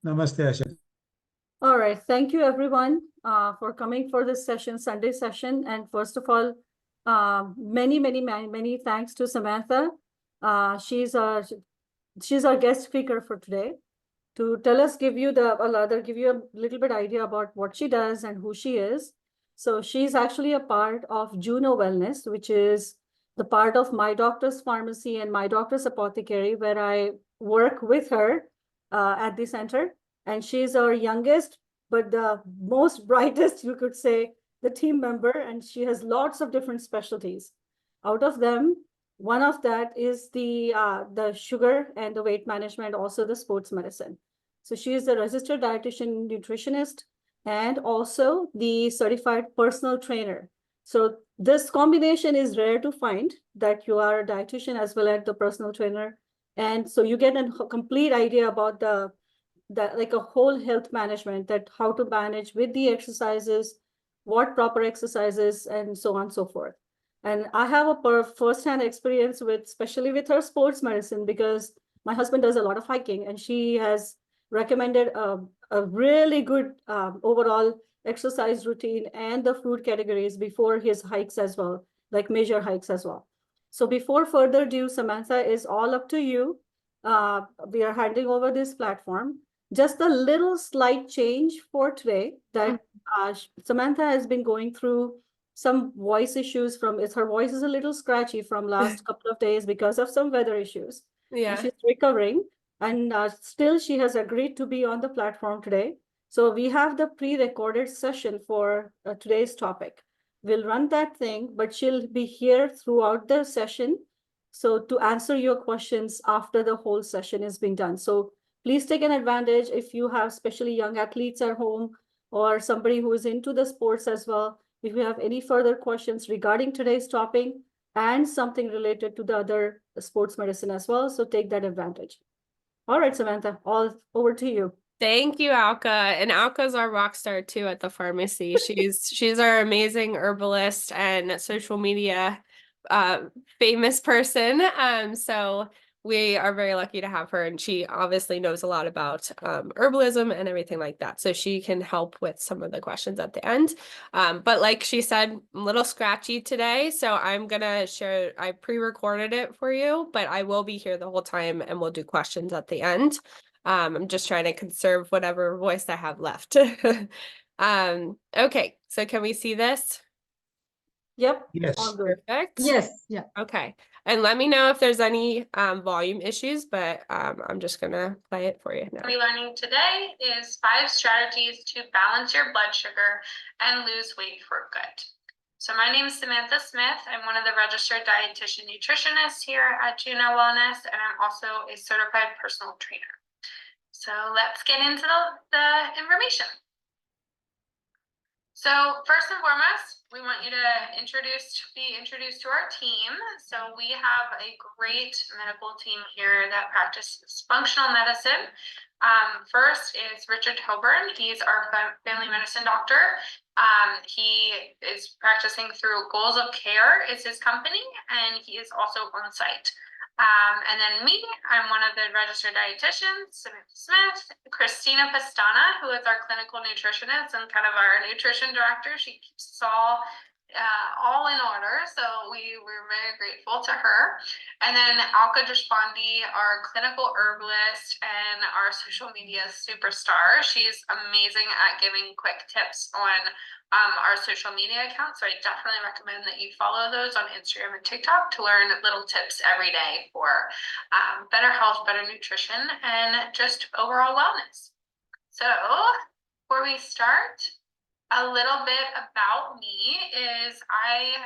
Namaste, Asha. All right. Thank you, everyone, for coming for this session, Sunday session. And first of all, many thanks to Samantha. She's our guest speaker for today to tell us, give you a little bit idea about what she does and who she is. So she's actually a part of Juno Wellness, which is the part of My Doctor's Pharmacy and My Doctor's Apothecary, where I work with her at the center. And she's our youngest, but the most brightest, you could say, the team member. And she has lots of different specialties. Out of them, one of that is the sugar and the weight management, also the sports medicine. So she is a registered dietitian nutritionist and also the certified personal trainer. So this combination is rare to find, that you are a dietitian as well as the personal trainer. And so you get a complete idea about the like a whole health management, that how to manage with the exercises, what proper exercises, and so on and so forth. And I have a first-hand experience with, especially with her sports medicine, because my husband does a lot of hiking, and she has recommended a really good overall exercise routine and the food categories before his hikes as well, like major hikes as well. So before further ado, Samantha, is all up to you. We are handing over this platform. Just a little slight change for today, that Samantha has been going through some voice issues her voice is a little scratchy from last couple of days because of some weather issues. Yeah. And she's recovering, and still she has agreed to be on the platform today. So we have the pre-recorded session for today's topic. We'll run that thing, but she'll be here throughout the session, so to answer your questions after the whole session is being done. So please take an advantage if you have especially young athletes at home or somebody who is into the sports as well. If you have any further questions regarding today's topic and something related to the other sports medicine as well, so take that advantage. All right, Samantha, all over to you. Thank you, Alka. And Alka's our rock star too at the pharmacy. She's our amazing herbalist and social media famous person. So we are very lucky to have her, and she obviously knows a lot about herbalism and everything like that. So she can help with some of the questions at the end. But like she said, a little scratchy today. So I'm gonna share, I pre-recorded it for you, but I will be here the whole time and we'll do questions at the end. I'm just trying to conserve whatever voice I have left. Okay, so can we see this? Yep. Yes. All good. Perfect. Yes. Yeah. Okay. And let me know if there's any volume issues, but I'm just gonna play it for you now. What we're learning today is 5 strategies to balance your blood sugar and lose weight for good. So my name is Samantha Smith. I'm one of the registered dietitian nutritionists here at Juno Wellness, and I'm also a certified personal trainer. So let's get into the information. So first and foremost, we want you to be introduced to our team. So we have a great medical team here that practices functional medicine. First is Richard Hoburn. He's our family medicine doctor. He is practicing through Goals of Care is his company, and he is also on site. And then me, I'm one of the registered dietitians, Samantha Smith. Christina Pastana, who is our clinical nutritionist and kind of our nutrition director. She keeps us all in order, so we're very grateful to her. And then Alka Deshpande, our clinical herbalist and our social media superstar. She's amazing at giving quick tips on our social media accounts, so I definitely recommend that you follow those on Instagram and TikTok to learn little tips every day for better health, better nutrition, and just overall wellness. So before we start, a little bit about me is I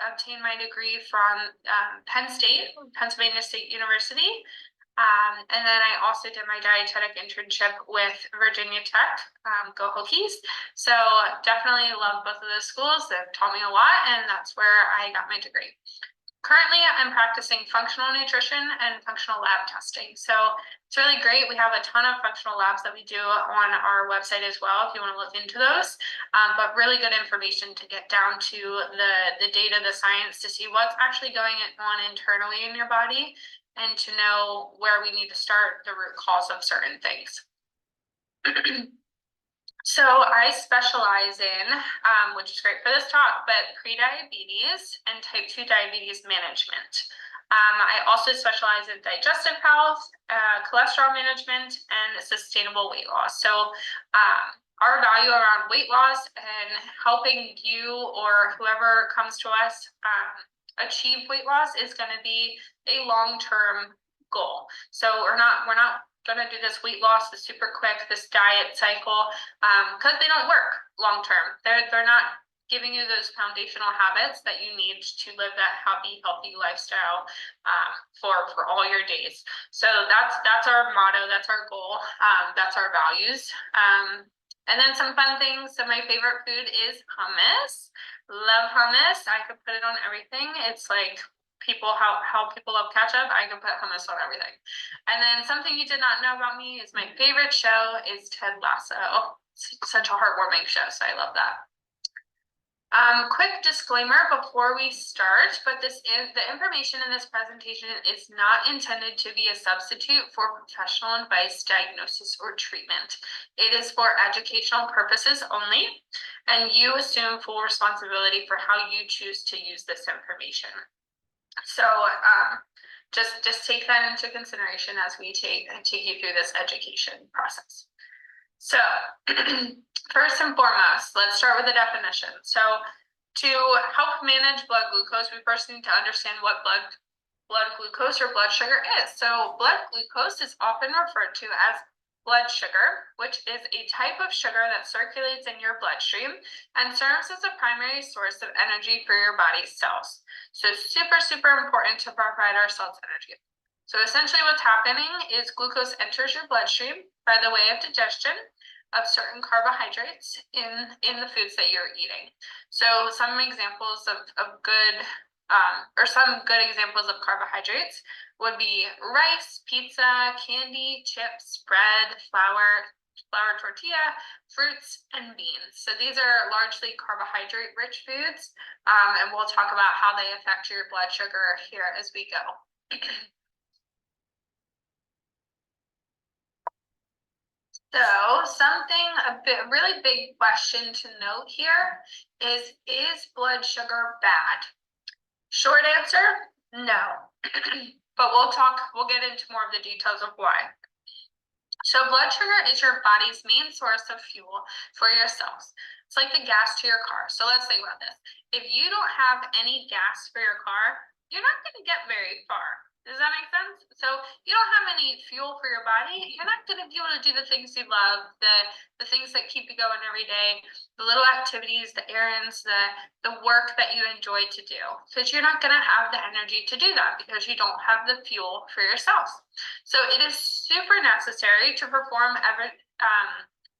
obtained my degree from Penn State, Pennsylvania State University. And then I also did my dietetic internship with Virginia Tech, go Hokies. So definitely love both of those schools. They've taught me a lot, and that's where I got my degree. Currently, I'm practicing functional nutrition and functional lab testing. So it's really great. We have a ton of functional labs that we do on our website as well, if you want to look into those. But really good information to get down to the data, the science, to see what's actually going on internally in your body, and to know where we need to start the root cause of certain things. So I specialize in, which is great for this talk, but pre-diabetes and type 2 diabetes management. I also specialize in digestive health, cholesterol management, and sustainable weight loss. So our value around weight loss and helping you or whoever comes to us achieve weight loss is going to be a long-term goal. So we're not going to do this weight loss, this super quick, this diet cycle, because they don't work long term. They're not giving you those foundational habits that you need to live that happy, healthy lifestyle for all your days. So that's our motto, that's our goal, that's our values. And then some fun things. So my favorite food is hummus. Love hummus. I could put it on everything. It's like how people love ketchup. I can put hummus on everything. And then something you did not know about me is my favorite show is Ted Lasso. It's such a heartwarming show, so I love that. Quick disclaimer before we start, but the information in this presentation is not intended to be a substitute for professional advice, diagnosis, or treatment. It is for educational purposes only, and you assume full responsibility for how you choose to use this information. So just take that into consideration as we take you through this education process. So first and foremost, let's start with the definition. So to help manage blood glucose, we first need to understand what blood glucose or blood sugar is. So blood glucose is often referred to as blood sugar, which is a type of sugar that circulates in your bloodstream and serves as a primary source of energy for your body's cells. So super, super important to provide our cells energy. So essentially what's happening is glucose enters your bloodstream by the way of digestion of certain carbohydrates in the foods that you're eating. So some examples of good some good examples of carbohydrates would be rice, pizza, candy, chips, bread, flour tortilla, fruits, and beans. So these are largely carbohydrate-rich foods, and we'll talk about how they affect your blood sugar here as we go. So really big question to note here is blood sugar bad? Short answer, no. But we'll get into more of the details of why. So blood sugar is your body's main source of fuel for your cells. It's like the gas to your car. So let's think about this. If you don't have any gas for your car, you're not going to get very far. Does that make sense? So you don't have any fuel for your body, you're not going to be able to do the things you love, the things that keep you going every day, the little activities, the errands, the work that you enjoy to do, because you're not going to have the energy to do that because you don't have the fuel for your cells. So it is super necessary to perform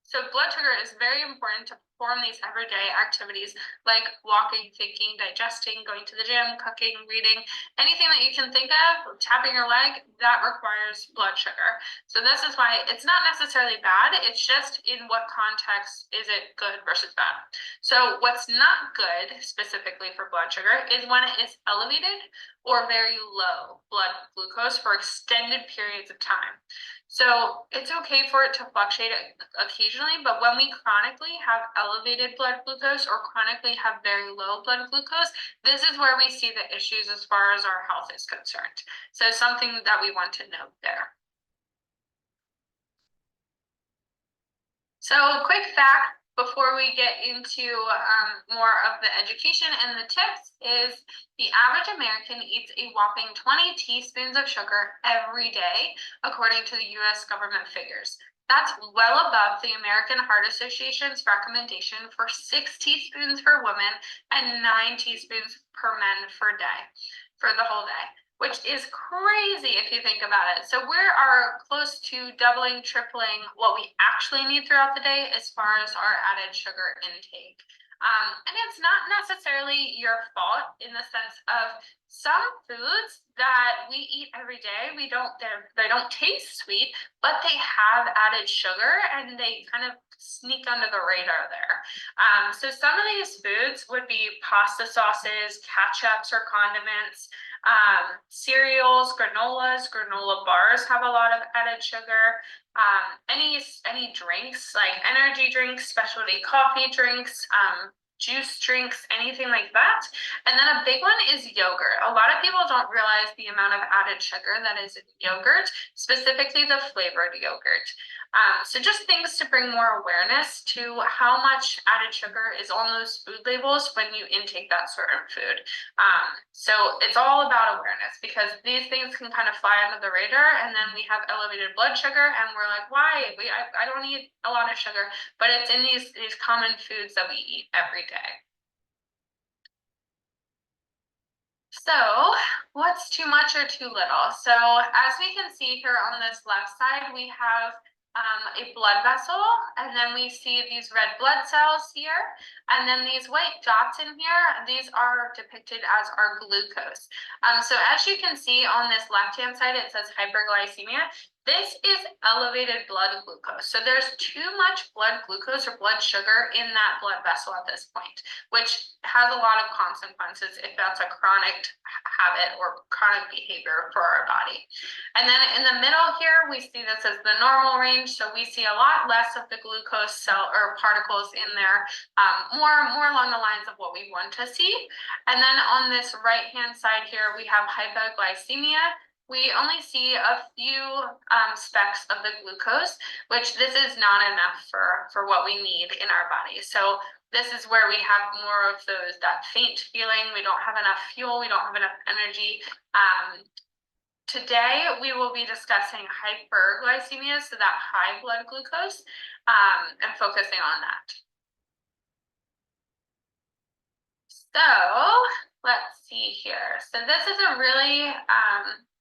so blood sugar is very important to perform these everyday activities like walking, thinking, digesting, going to the gym, cooking, reading, anything that you can think of, tapping your leg, that requires blood sugar. So this is why it's not necessarily bad, it's just in what context is it good versus bad. So what's not good specifically for blood sugar is when it is elevated or very low blood glucose for extended periods of time. So it's okay for it to fluctuate occasionally, but when we chronically have elevated blood glucose or chronically have very low blood glucose, this is where we see the issues as far as our health is concerned. So something that we want to note there. So quick fact before we get into more of the education and the tips is the average American eats a whopping 20 teaspoons of sugar every day, according to the US government figures. That's well above the American Heart Association's recommendation for 6 teaspoons for women and 9 teaspoons per men for the whole day, which is crazy if you think about it. So we are close to doubling, tripling what we actually need throughout the day as far as our added sugar intake. And it's not necessarily your fault in the sense of some foods that we eat every day, they don't taste sweet, but they have added sugar and they kind of sneak under the radar there. So some of these foods would be pasta sauces, ketchups, or condiments. Cereals, granola bars have a lot of added sugar. Any drinks like energy drinks, specialty coffee drinks, juice drinks, anything like that. And then a big one is yogurt. A lot of people don't realize the amount of added sugar that is in yogurt, specifically the flavored yogurt. So just things to bring more awareness to how much added sugar is on those food labels when you intake that sort of food. So it's all about awareness, because these things can kind of fly under the radar, and then we have elevated blood sugar and we're like, why? I don't need a lot of sugar, but it's in these common foods that we eat every day. So what's too much or too little? So as we can see here on this left side, we have a blood vessel, and then we see these red blood cells here, and then these white dots in here, these are depicted as our glucose. So as you can see on this left-hand side, it says hyperglycemia. This is elevated blood glucose. So there's too much blood glucose or blood sugar in that blood vessel at this point, which has a lot of consequences if that's a chronic habit or chronic behavior for our body. And then in the middle here, we see this as the normal range. So we see a lot less of the glucose cell or particles in there, more along the lines of what we want to see. And then on this right-hand side here, we have hypoglycemia. We only see a few specks of the glucose, which this is not enough for what we need in our body. So this is where we have more of that faint feeling. We don't have enough fuel. We don't have enough energy. Today, we will be discussing hyperglycemia, so that high blood glucose, and focusing on that. So let's see here. So this is a really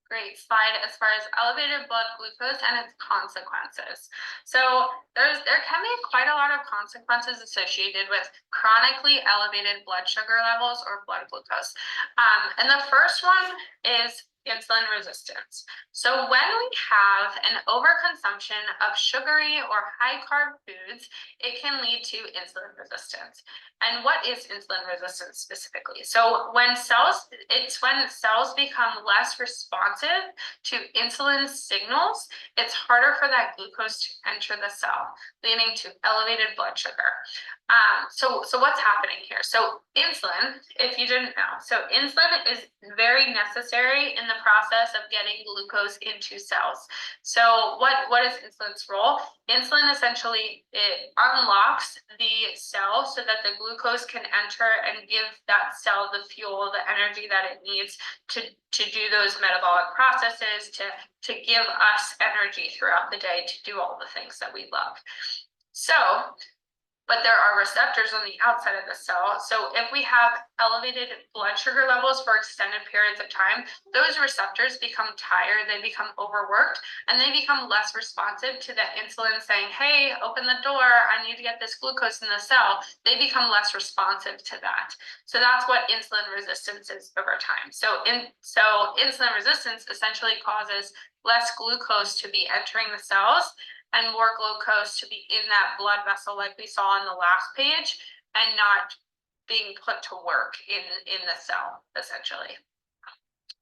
great slide as far as elevated blood glucose and its consequences. So there can be quite a lot of consequences associated with chronically elevated blood sugar levels or blood glucose. And the first one is insulin resistance. So when we have an overconsumption of sugary or high carb foods, it can lead to insulin resistance. And what is insulin resistance specifically? So it's when cells become less responsive to insulin signals, it's harder for that glucose to enter the cell, leading to elevated blood sugar. So what's happening here? So insulin, if you didn't know, so insulin is very necessary in the process of getting glucose into cells. So what is insulin's role? Insulin essentially, it unlocks the cell so that the glucose can enter and give that cell the fuel, the energy that it needs to do those metabolic processes, to give us energy throughout the day to do all the things that we love. But there are receptors on the outside of the cell. So if we have elevated blood sugar levels for extended periods of time, those receptors become tired, they become overworked, and they become less responsive to the insulin saying, hey, open the door, I need to get this glucose in the cell. They become less responsive to that. So that's what insulin resistance is over time. So insulin resistance essentially causes less glucose to be entering the cells and more glucose to be in that blood vessel like we saw on the last page, and not being put to work in the cell, essentially.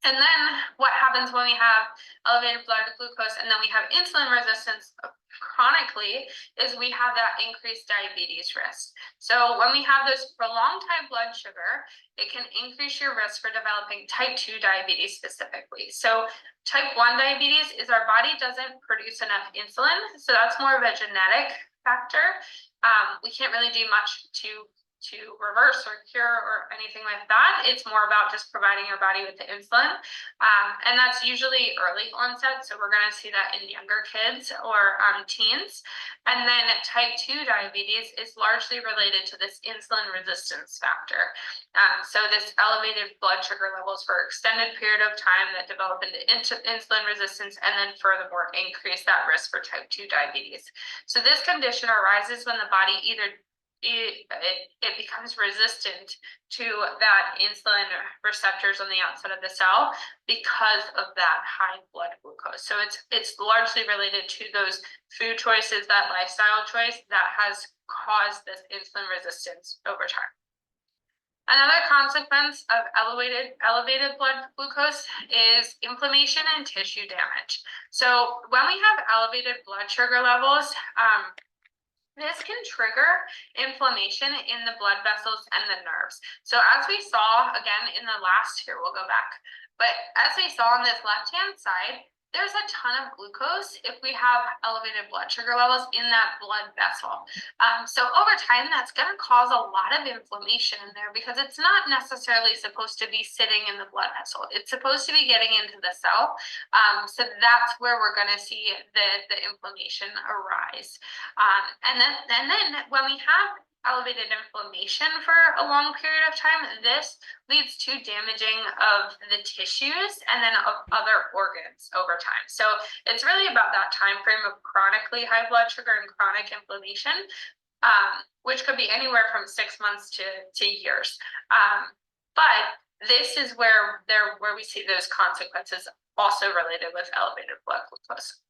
And then what happens when we have elevated blood glucose and then we have insulin resistance chronically is we have that increased diabetes risk. So when we have this prolonged high blood sugar, it can increase your risk for developing type 2 diabetes specifically. So type 1 diabetes is our body doesn't produce enough insulin. So that's more of a genetic factor. We can't really do much to reverse or cure or anything like that. It's more about just providing your body with the insulin. And that's usually early onset. So we're going to see that in younger kids or teens. And then type 2 diabetes is largely related to this insulin resistance factor. So this elevated blood sugar levels for extended period of time that develop into insulin resistance, and then furthermore increase that risk for type 2 diabetes. So this condition arises when the body either it becomes resistant to that insulin receptors on the outside of the cell because of that high blood glucose. So it's largely related to those food choices, that lifestyle choice that has caused this insulin resistance over time. Another consequence of elevated blood glucose is inflammation and tissue damage. So when we have elevated blood sugar levels, this can trigger inflammation in the blood vessels and the nerves. So as we saw again in the last, here we'll go back, but as we saw on this left-hand side, there's a ton of glucose if we have elevated blood sugar levels in that blood vessel. So over time, that's going to cause a lot of inflammation in there because it's not necessarily supposed to be sitting in the blood vessel. It's supposed to be getting into the cell. So that's where we're going to see the inflammation arise. And then when we have elevated inflammation for a long period of time, this leads to damaging of the tissues and then of other organs over time. So it's really about that time frame of chronically high blood sugar and chronic inflammation, which could be anywhere from 6 months to years. But this is where we see those consequences also related with elevated blood glucose.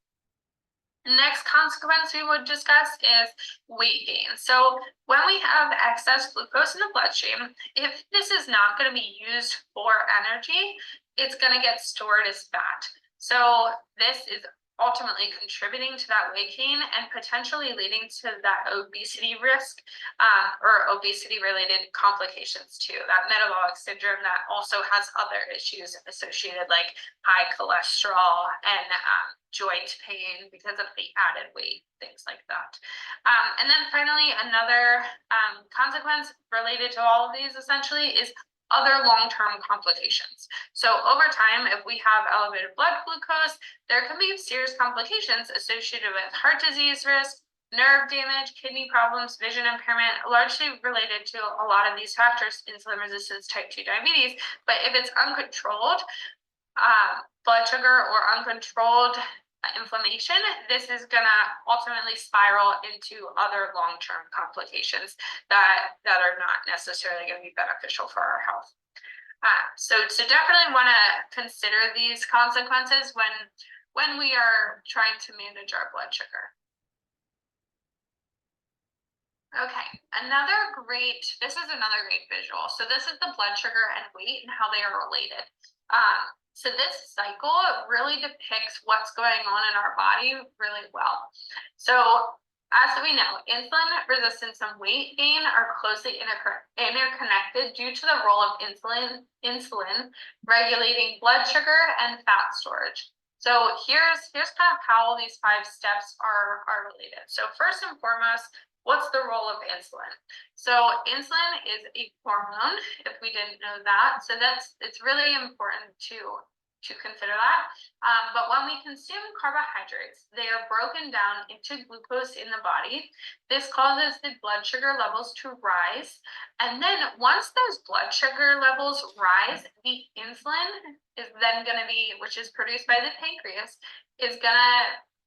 Next consequence we would discuss is weight gain. So when we have excess glucose in the bloodstream, if this is not going to be used for energy, it's going to get stored as fat. So this is ultimately contributing to that weight gain and potentially leading to that obesity risk or obesity related complications too, that metabolic syndrome that also has other issues associated like high cholesterol and joint pain because of the added weight, things like that. And then finally, another consequence related to all of these essentially is other long-term complications. So over time, if we have elevated blood glucose, there can be serious complications associated with heart disease risk, nerve damage, kidney problems, vision impairment, largely related to a lot of these factors, insulin resistance, type 2 diabetes. But if it's uncontrolled blood sugar or uncontrolled inflammation, this is going to ultimately spiral into other long-term complications that are not necessarily going to be beneficial for our health. So definitely want to consider these consequences when we are trying to manage our blood sugar. Okay, this is another great visual. So this is the blood sugar and weight and how they are related. So this cycle really depicts what's going on in our body really well. So as we know, insulin resistance and weight gain are closely interconnected due to the role of insulin regulating blood sugar and fat storage. So here's kind of how all these 5 steps are related. So first and foremost, what's the role of insulin? So insulin is a hormone, if we didn't know that. So it's really important to consider that. But when we consume carbohydrates, they are broken down into glucose in the body. This causes the blood sugar levels to rise. And then once those blood sugar levels rise, the insulin is then going to be, which is produced by the pancreas, is going to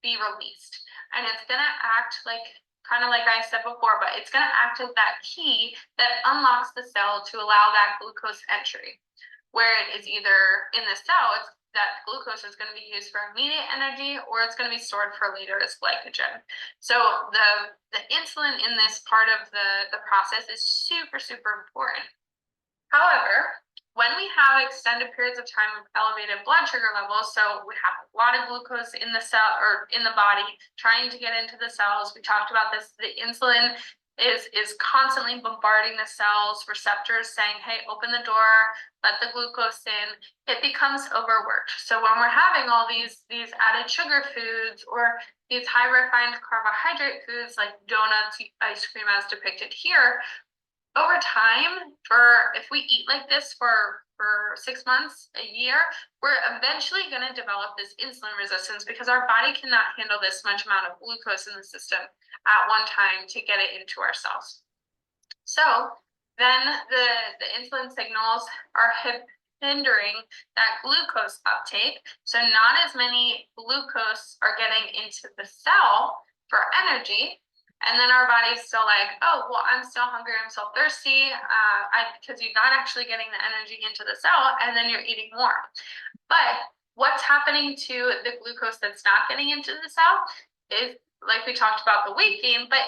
be released. And it's going to act kind of like I said before, but it's going to act as that key that unlocks the cell to allow that glucose entry, where it is either in the cell, that glucose is going to be used for immediate energy, or it's going to be stored for later as glycogen. So the insulin in this part of the process is super, super important. However, when we have extended periods of time of elevated blood sugar levels, so we have a lot of glucose in the cell or in the body trying to get into the cells. We talked about this, the insulin is constantly bombarding the cells, receptors saying, hey, open the door, let the glucose in. It becomes overworked. So when we're having all these added sugar foods or these high refined carbohydrate foods like donuts, ice cream as depicted here, over time, if we eat like this for 6 months, a year, we're eventually going to develop this insulin resistance because our body cannot handle this much amount of glucose in the system at one time to get it into our cells. So then the insulin signals are hindering that glucose uptake. So not as many glucose are getting into the cell for energy. And then our body's still like, oh, well, I'm still hungry, I'm still thirsty, because you're not actually getting the energy into the cell, and then you're eating more. But what's happening to the glucose that's not getting into the cell is, like we talked about the weight gain, but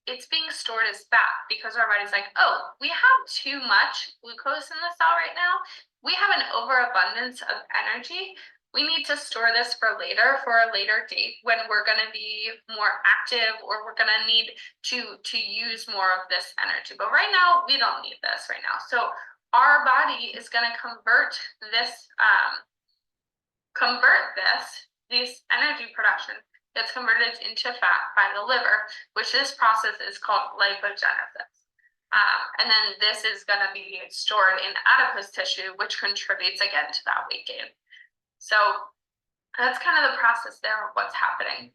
it's being stored as fat because our body's like, oh, we have too much glucose in the cell right now. We have an overabundance of energy. We need to store this for later, for a later date when we're going to be more active, or we're going to need to use more of this energy. But right now, we don't need this right now. So our body is going to convert this energy production gets converted into fat by the liver, which this process is called lipogenesis. And then this is going to be stored in adipose tissue, which contributes again to that weight gain. So that's kind of the process there of what's happening.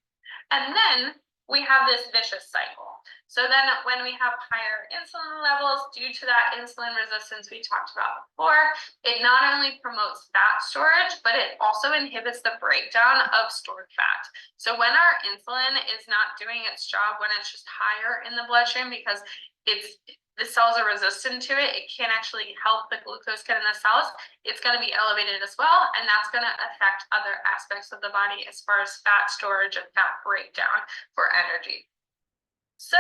And then we have this vicious cycle. So then when we have higher insulin levels due to that insulin resistance we talked about before, it not only promotes fat storage, but it also inhibits the breakdown of stored fat. So when our insulin is not doing its job, when it's just higher in the bloodstream because the cells are resistant to it, it can't actually help the glucose get in the cells, it's going to be elevated as well, and that's going to affect other aspects of the body as far as fat storage and fat breakdown for energy. So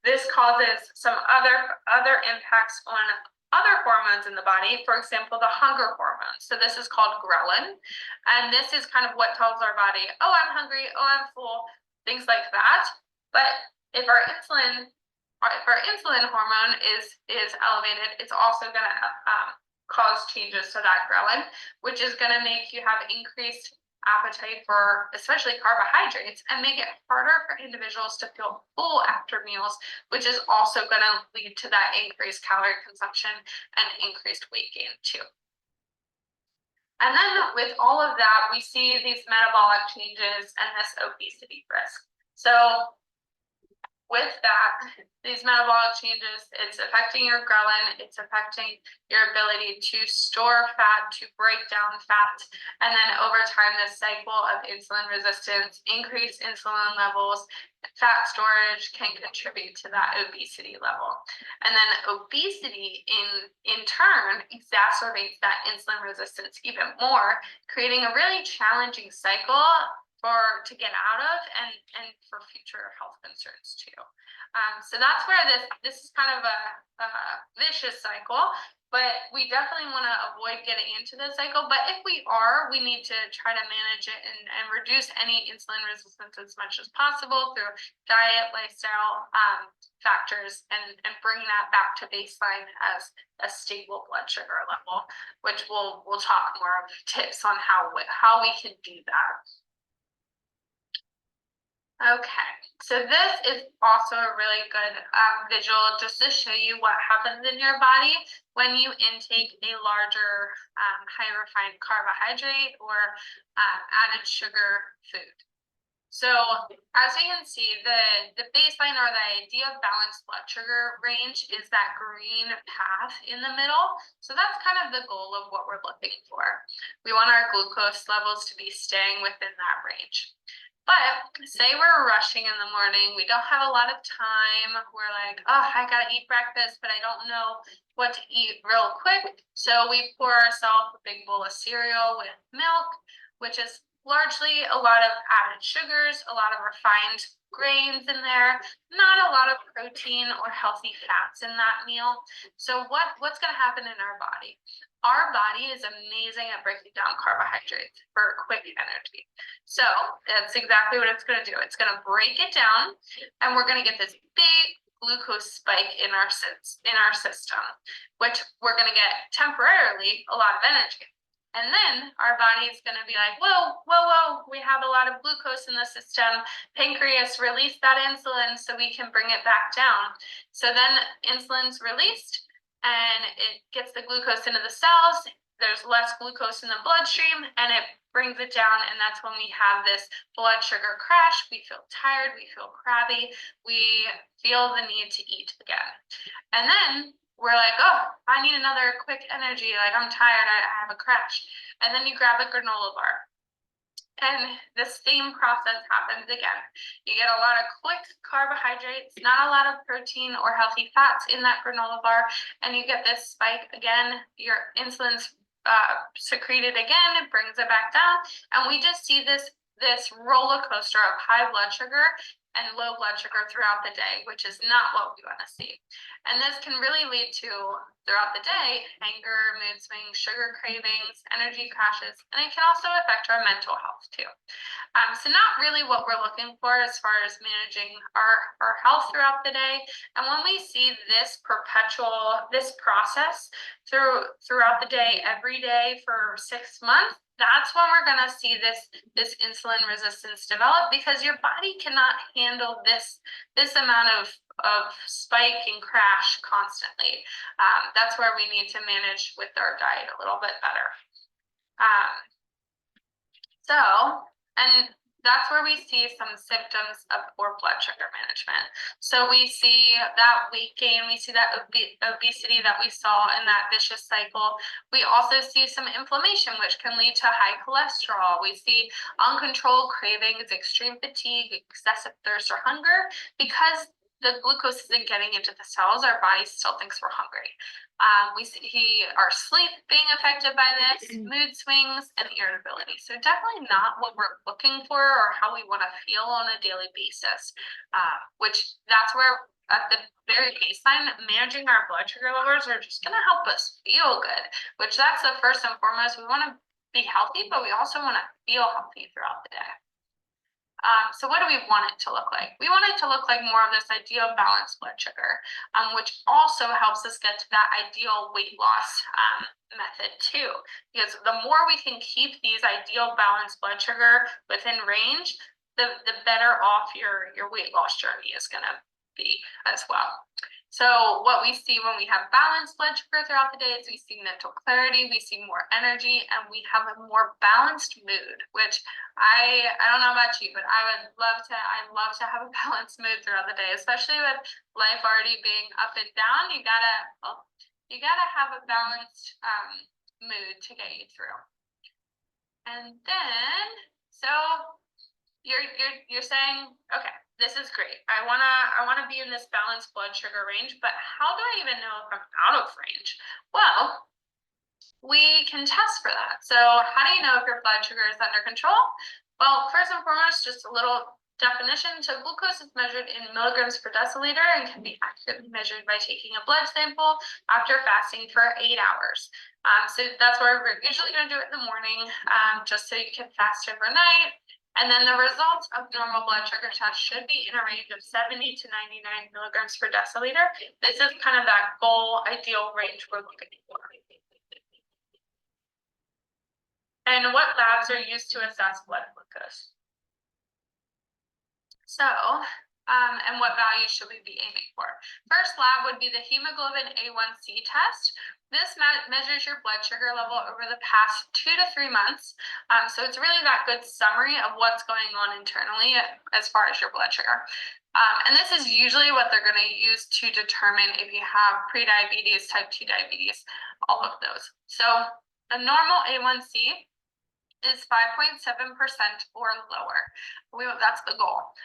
this causes some other impacts on other hormones in the body, for example, the hunger hormone. So this is called ghrelin, and this is kind of what tells our body, oh, I'm hungry, oh, I'm full, things like that. But if our insulin hormone is elevated, it's also going to cause changes to that ghrelin, which is going to make you have increased appetite for especially carbohydrates and make it harder for individuals to feel full after meals, which is also going to lead to that increased calorie consumption and increased weight gain too. And then with all of that, we see these metabolic changes and this obesity risk. So with that, these metabolic changes, it's affecting your ghrelin, it's affecting your ability to store fat, to break down fat, and then over time, this cycle of insulin resistance, increased insulin levels, fat storage can contribute to that obesity level. And then obesity in turn exacerbates that insulin resistance even more, creating a really challenging cycle to get out of and for future health concerns too. So that's where this is kind of a vicious cycle, but we definitely want to avoid getting into this cycle. But if we are, we need to try to manage it and reduce any insulin resistance as much as possible through diet, lifestyle factors, and bring that back to baseline as a stable blood sugar level, which we'll talk more of tips on how we can do that. Okay, so this is also a really good visual just to show you what happens in your body when you intake a larger high refined carbohydrate or added sugar food. So as you can see, the baseline or the idea of balanced blood sugar range is that green path in the middle. So that's kind of the goal of what we're looking for. We want our glucose levels to be staying within that range. But say we're rushing in the morning, we don't have a lot of time, we're like, oh, I gotta eat breakfast, but I don't know what to eat real quick. So we pour ourselves a big bowl of cereal with milk, which is largely a lot of added sugars, a lot of refined grains in there, not a lot of protein or healthy fats in that meal. So what's gonna happen in our body? Our body is amazing at breaking down carbohydrates for quick energy. So that's exactly what it's going to do. It's going to break it down, and we're going to get this big glucose spike in our system, which we're going to get temporarily a lot of energy. And then our body is going to be like, whoa, we have a lot of glucose in the system. Pancreas, release that insulin so we can bring it back down. So then insulin's released, and it gets the glucose into the cells. There's less glucose in the bloodstream, and it brings it down, and that's when we have this blood sugar crash. We feel tired, we feel crabby, we feel the need to eat again. And then we're like, oh, I need another quick energy, like I'm tired, I have a crash. And then you grab a granola bar. And the same process happens again. You get a lot of quick carbohydrates, not a lot of protein or healthy fats in that granola bar, and you get this spike again. Your insulin's secreted again, it brings it back down, and we just see this roller coaster of high blood sugar and low blood sugar throughout the day, which is not what we want to see. And this can really lead to, throughout the day, anger, mood swings, sugar cravings, energy crashes, and it can also affect our mental health too. So not really what we're looking for as far as managing our health throughout the day. And when we see this process throughout the day, every day for 6 months, that's when we're going to see this insulin resistance develop, because your body cannot handle this amount of spike and crash constantly. That's where we need to manage with our diet a little bit better. And that's where we see some symptoms of poor blood sugar management. So we see that weight gain, we see that obesity that we saw in that vicious cycle. We also see some inflammation, which can lead to high cholesterol. We see uncontrolled cravings, extreme fatigue, excessive thirst or hunger. Because the glucose isn't getting into the cells, our body still thinks we're hungry. We see our sleep being affected by this, mood swings, and irritability. So definitely not what we're looking for or how we want to feel on a daily basis, which that's where at the very baseline, managing our blood sugar levels are just going to help us feel good, which that's the first and foremost. We want to be healthy, but we also want to feel healthy throughout the day. So what do we want it to look like? We want it to look like more of this ideal balanced blood sugar, which also helps us get to that ideal weight loss method too. Because the more we can keep these ideal balanced blood sugar within range, the better off your weight loss journey is going to be as well. So what we see when we have balanced blood sugar throughout the day is we see mental clarity, we see more energy, and we have a more balanced mood, which I don't know about you, but I love to have a balanced mood throughout the day, especially with life already being up and down. You gotta have a balanced mood to get you through. And then, so you're saying, okay, this is great. I wanna be in this balanced blood sugar range, but how do I even know if I'm out of range? Well, we can test for that. So how do you know if your blood sugar is under control? Well, first and foremost, just a little definition. So glucose is measured in milligrams per deciliter and can be accurately measured by taking a blood sample after fasting for 8 hours. So that's where we're usually going to do it in the morning, just so you can fast overnight. And then the results of normal blood sugar test should be in a range of 70 to 99 milligrams per deciliter. This is kind of that goal ideal range we're looking for. And what labs are used to assess blood glucose? So, and what values should we be aiming for? First lab would be the hemoglobin A1C test. This measures your blood sugar level over the past 2 to 3 months. So it's really that good summary of what's going on internally as far as your blood sugar. And this is usually what they're going to use to determine if you have prediabetes, type 2 diabetes, all of those. So a normal A1C is 5.7% or lower. That's the goal.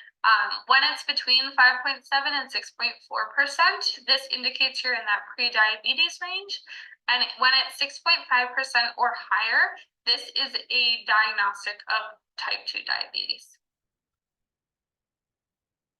When it's between 5.7 and 6.4%, this indicates you're in that pre-diabetes range. And when it's 6.5% or higher, this is a diagnostic of type 2 diabetes.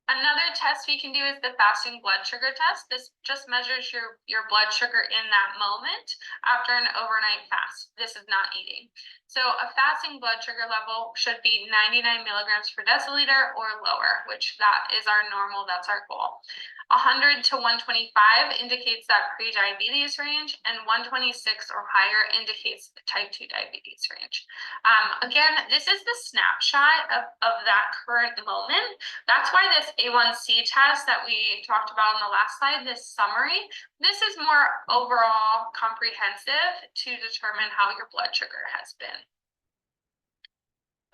Another test we can do is the fasting blood sugar test. This just measures your blood sugar in that moment after an overnight fast. This is not eating. So a fasting blood sugar level should be 99 milligrams per deciliter or lower, which that is our normal, that's our goal. 100 to 125 indicates that pre-diabetes range, and 126 or higher indicates the type 2 diabetes range. Again, this is the snapshot of that current moment. That's why this A1C test that we talked about on the last slide, this summary, this is more overall comprehensive to determine how your blood sugar has been.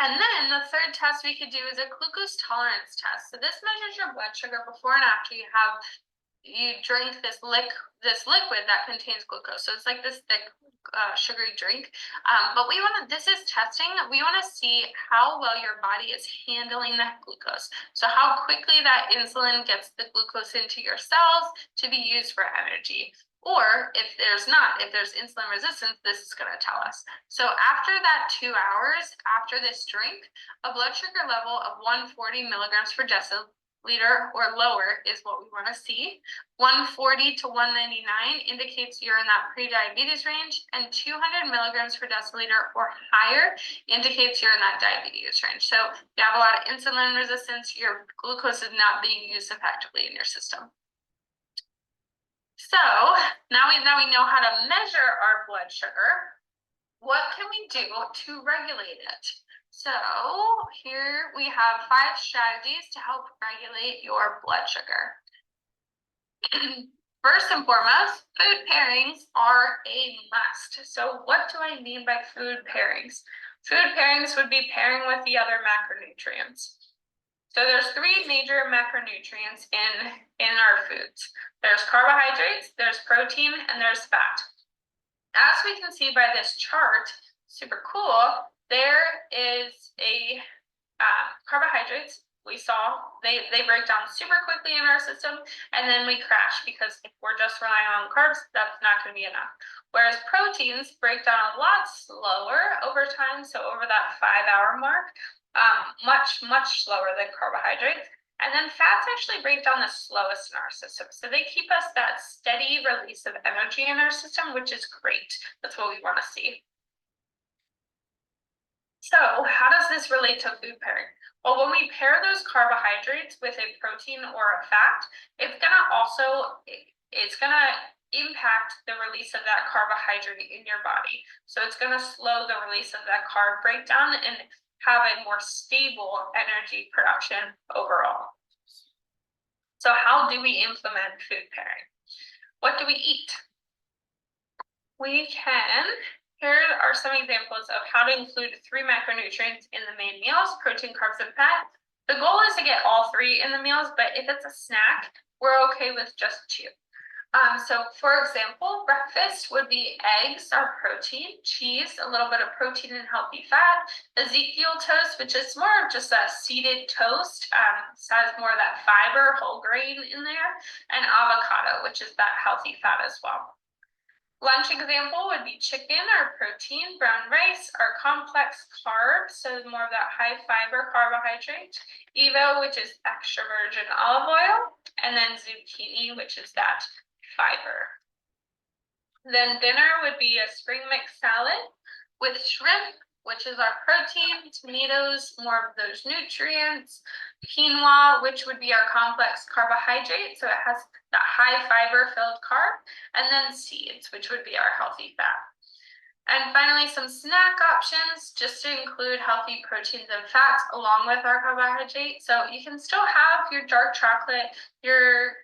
And then the third test we could do is a glucose tolerance test. So this measures your blood sugar before and after you drink this liquid that contains glucose. So it's like this thick sugary drink. But this is testing. We want to see how well your body is handling that glucose. So how quickly that insulin gets the glucose into your cells to be used for energy. Or if there's insulin resistance, this is going to tell us. So after that 2 hours, after this drink, a blood sugar level of 140 milligrams per liter or lower is what we want to see. 140 to 199 indicates you're in that pre-diabetes range, and 200 milligrams per deciliter or higher indicates you're in that diabetes range. So you have a lot of insulin resistance, your glucose is not being used effectively in your system. So now we know how to measure our blood sugar. What can we do to regulate it? So here we have 5 strategies to help regulate your blood sugar. First and foremost, food pairings are a must. So what do I mean by food pairings? Food pairings would be pairing with the other macronutrients. So there's 3 major macronutrients in our foods. There's carbohydrates, there's protein, and there's fat. As we can see by this chart, super cool, there is a carbohydrates we saw, they break down super quickly in our system, and then we crash because if we're just relying on carbs, that's not going to be enough. Whereas proteins break down a lot slower over time, so over that 5-hour mark, much slower than carbohydrates. And then fats actually break down the slowest in our system. So they keep us that steady release of energy in our system, which is great. That's what we want to see. So how does this relate to food pairing? Well, when we pair those carbohydrates with a protein or a fat, it's gonna impact the release of that carbohydrate in your body. So it's gonna slow the release of that carb breakdown and have a more stable energy production overall. So how do we implement food pairing? What do we eat? Here are some examples of how to include 3 macronutrients in the main meals: protein, carbs, and fat. The goal is to get all 3 in the meals, but if it's a snack, we're okay with just 2. So for example, breakfast would be eggs are protein, cheese, a little bit of protein and healthy fat, Ezekiel toast, which is more of just a seeded toast, has more of that fiber, whole grain in there, and avocado, which is that healthy fat as well. Lunch example would be chicken or protein, brown rice or complex carbs, so more of that high fiber carbohydrate, Evo, which is extra virgin olive oil, and then zucchini, which is that fiber. Then dinner would be a spring mix salad with shrimp, which is our protein, tomatoes, more of those nutrients, quinoa, which would be our complex carbohydrate, so it has that high fiber filled carb, and then seeds, which would be our healthy fat. And finally, some snack options just to include healthy proteins and fats along with our carbohydrate. So you can still have your dark chocolate, your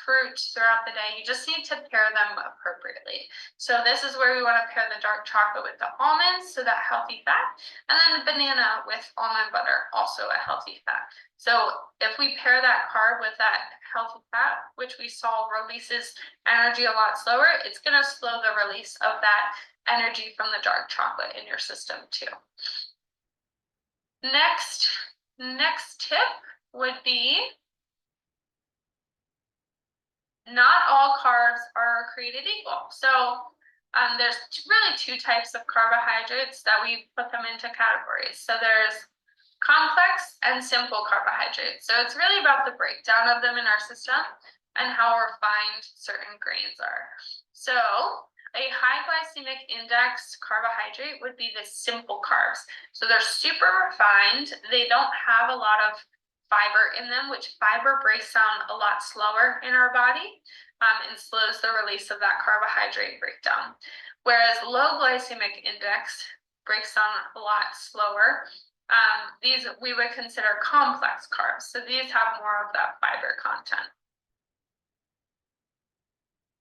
fruit throughout the day. You just need to pair them appropriately. So this is where we want to pair the dark chocolate with the almonds, so that healthy fat, and then the banana with almond butter, also a healthy fat. So if we pair that carb with that healthy fat, which we saw releases energy a lot slower, it's going to slow the release of that energy from the dark chocolate in your system too. Next tip would be, not all carbs are created equal. So there's really 2 types of carbohydrates that we put them into categories. So there's complex and simple carbohydrates. So it's really about the breakdown of them in our system and how refined certain grains are. So a high glycemic index carbohydrate would be the simple carbs. So they're super refined. They don't have a lot of fiber in them, which fiber breaks down a lot slower in our body and slows the release of that carbohydrate breakdown. Whereas low glycemic index breaks down a lot slower. These we would consider complex carbs. So these have more of that fiber content.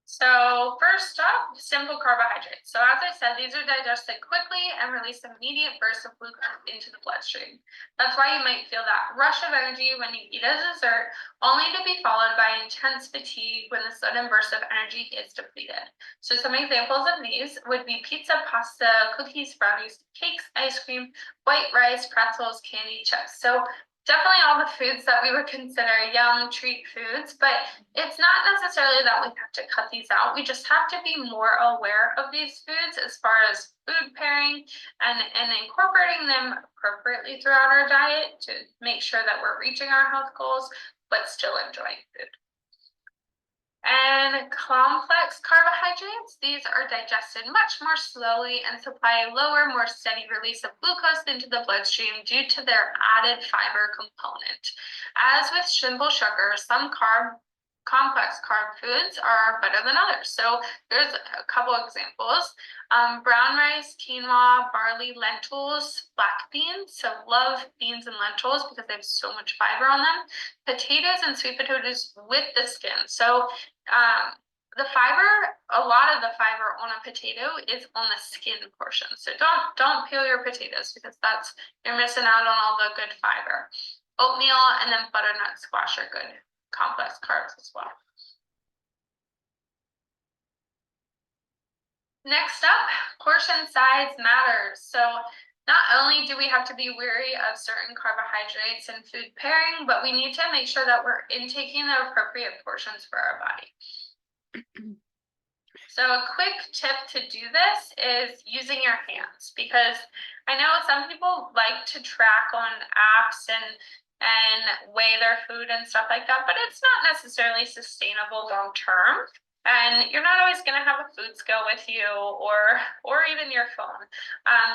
So first up, simple carbohydrates. So as I said, these are digested quickly and release immediate bursts of glucose into the bloodstream. That's why you might feel that rush of energy when you eat a dessert, only to be followed by intense fatigue when the sudden burst of energy is depleted. So some examples of these would be pizza, pasta, cookies, brownies, cakes, ice cream, white rice, pretzels, candy, chips. So definitely all the foods that we would consider yum treat foods, but it's not necessarily that we have to cut these out. We just have to be more aware of these foods as far as food pairing and incorporating them appropriately throughout our diet to make sure that we're reaching our health goals, but still enjoying food. And complex carbohydrates, these are digested much more slowly and supply a lower, more steady release of glucose into the bloodstream due to their added fiber component. As with simple sugar, some complex carb foods are better than others. So there's a couple examples. Brown rice, quinoa, barley, lentils, black beans. So love beans and lentils because they have so much fiber on them. Potatoes and sweet potatoes with the skin. So the fiber, a lot of the fiber on a potato is on the skin portion. So don't peel your potatoes because you're missing out on all the good fiber. Oatmeal and then butternut squash are good complex carbs as well. Next up, portion size matters. So not only do we have to be wary of certain carbohydrates and food pairing, but we need to make sure that we're intaking the appropriate portions for our body. So a quick tip to do this is using your hands, because I know some people like to track on apps and weigh their food and stuff like that, but it's not necessarily sustainable long term. And you're not always going to have a food scale with you or even your phone.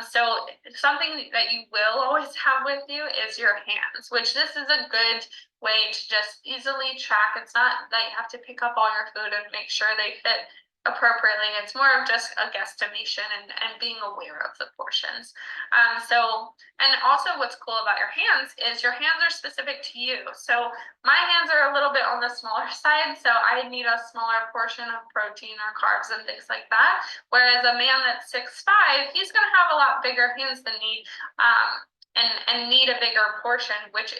So something that you will always have with you is your hands, which this is a good way to just easily track. It's not that you have to pick up all your food and make sure they fit appropriately. It's more of just a guesstimation and being aware of the portions. And also what's cool about your hands is your hands are specific to you. So my hands are a little bit on the smaller side, so I need a smaller portion of protein or carbs and things like that. Whereas a man that's 6'5", he's going to have a lot bigger hands than me, and need a bigger portion, which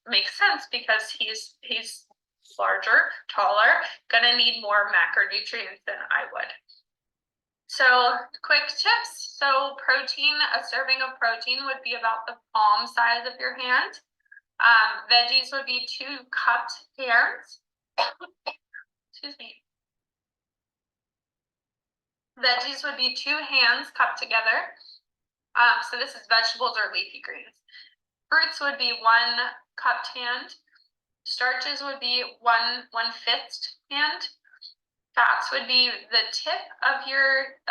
makes sense because he's larger, taller, gonna need more macronutrients than I would. So quick tips. So protein, a serving of protein would be about the palm size of your hand. Veggies would be 2 cupped hairs. Excuse me. Veggies would be 2 hands cupped together. So this is vegetables or leafy greens. Fruits would be 1 cupped hand. Starches would be 1/5 hand. Fats would be the tip of your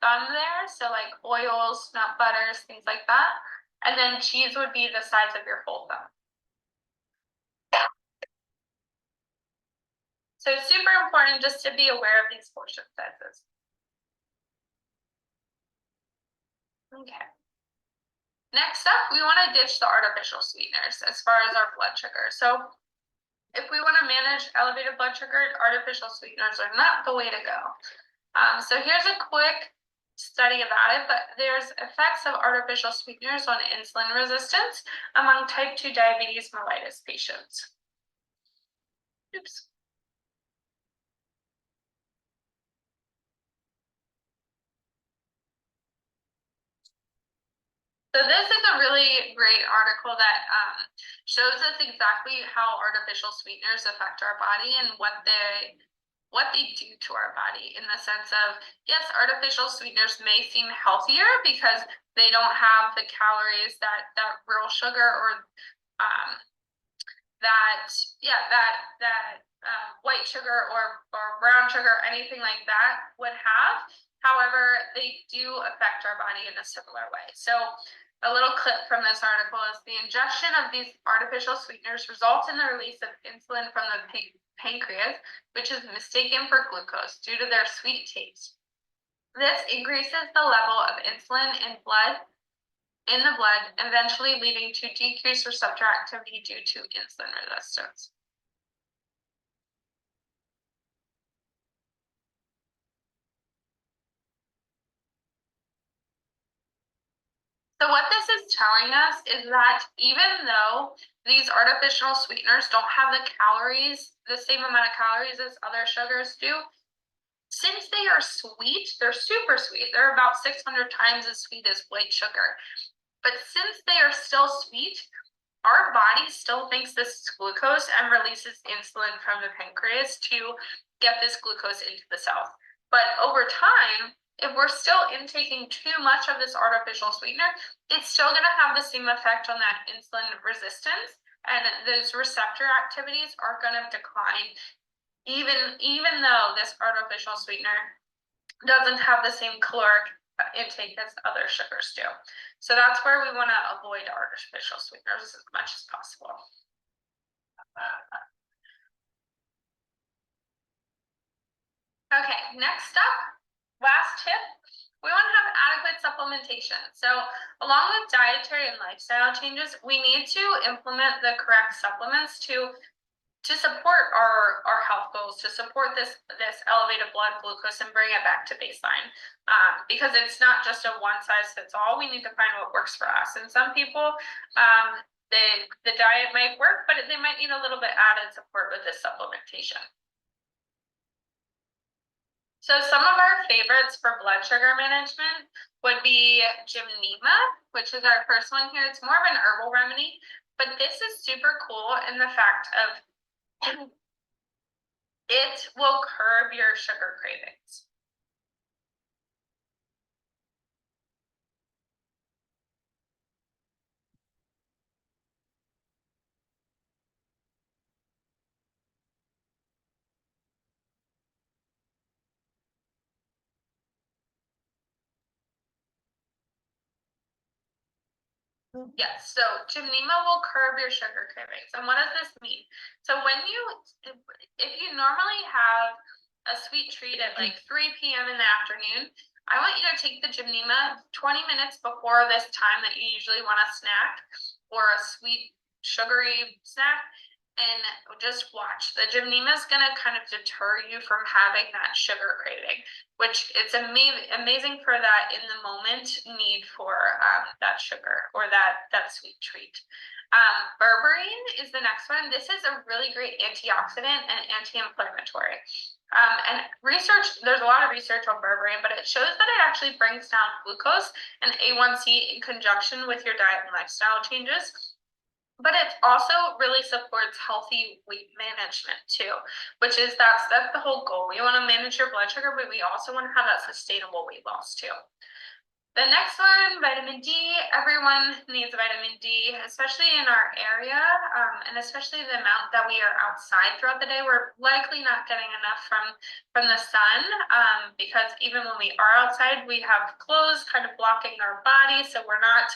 thumb there, so like oils, nut butters, things like that. And then cheese would be the size of your whole thumb. So super important just to be aware of these portion sizes. Okay. Next up, we want to ditch the artificial sweeteners as far as our blood sugar. So if we want to manage elevated blood sugar, artificial sweeteners are not the way to go. So here's a quick study about it, but there's effects of artificial sweeteners on insulin resistance among type 2 diabetes mellitus patients. Oops. So this is a really great article that shows us exactly how artificial sweeteners affect our body and what they do to our body, in the sense of, yes, artificial sweeteners may seem healthier because they don't have the calories that real sugar or white sugar or brown sugar, anything like that would have. However, they do affect our body in a similar way. So a little clip from this article is the ingestion of these artificial sweeteners results in the release of insulin from the pancreas, which is mistaken for glucose due to their sweet taste. This increases the level of insulin in the blood, eventually leading to decreased receptor activity due to insulin resistance. So what this is telling us is that even though these artificial sweeteners don't have the same amount of calories as other sugars do, since they are sweet, they're super sweet. They're about 600 times as sweet as white sugar. But since they are still sweet, our body still thinks this is glucose and releases insulin from the pancreas to get this glucose into the cells. But over time, if we're still intaking too much of this artificial sweetener, it's still going to have the same effect on that insulin resistance and those receptor activities are going to decline, even though this artificial sweetener doesn't have the same caloric intake as other sugars do. So that's where we want to avoid artificial sweeteners as much as possible. Okay, next up, last tip, we want to have adequate supplementation. So along with dietary and lifestyle changes, we need to implement the correct supplements to support our health goals, to support this elevated blood glucose and bring it back to baseline. Because it's not just a one size fits all. We need to find what works for us. And some people, the diet might work, but they might need a little bit added support with this supplementation. So some of our favorites for blood sugar management would be Gymnema, which is our first one here. It's more of an herbal remedy, but this is super cool in the fact of it will curb your sugar cravings. Yes, so Gymnema will curb your sugar cravings. And what does this mean? So if you normally have a sweet treat at like 3 p.m. in the afternoon, I want you to take the Gymnema 20 minutes before this time that you usually want a snack or a sweet sugary snack, and just watch. The Gymnema is going to kind of deter you from having that sugar craving, which it's amazing for that in the moment need for that sugar or that sweet treat. Berberine is the next one. This is a really great antioxidant and anti-inflammatory. And there's a lot of research on berberine, but it shows that it actually brings down glucose and A1C in conjunction with your diet and lifestyle changes. But it also really supports healthy weight management too, which is that's the whole goal. We want to manage your blood sugar, but we also want to have that sustainable weight loss too. The next one, vitamin D. Everyone needs vitamin D, especially in our area, and especially the amount that we are outside throughout the day. We're likely not getting enough from the sun, because even when we are outside, we have clothes kind of blocking our body, so we're not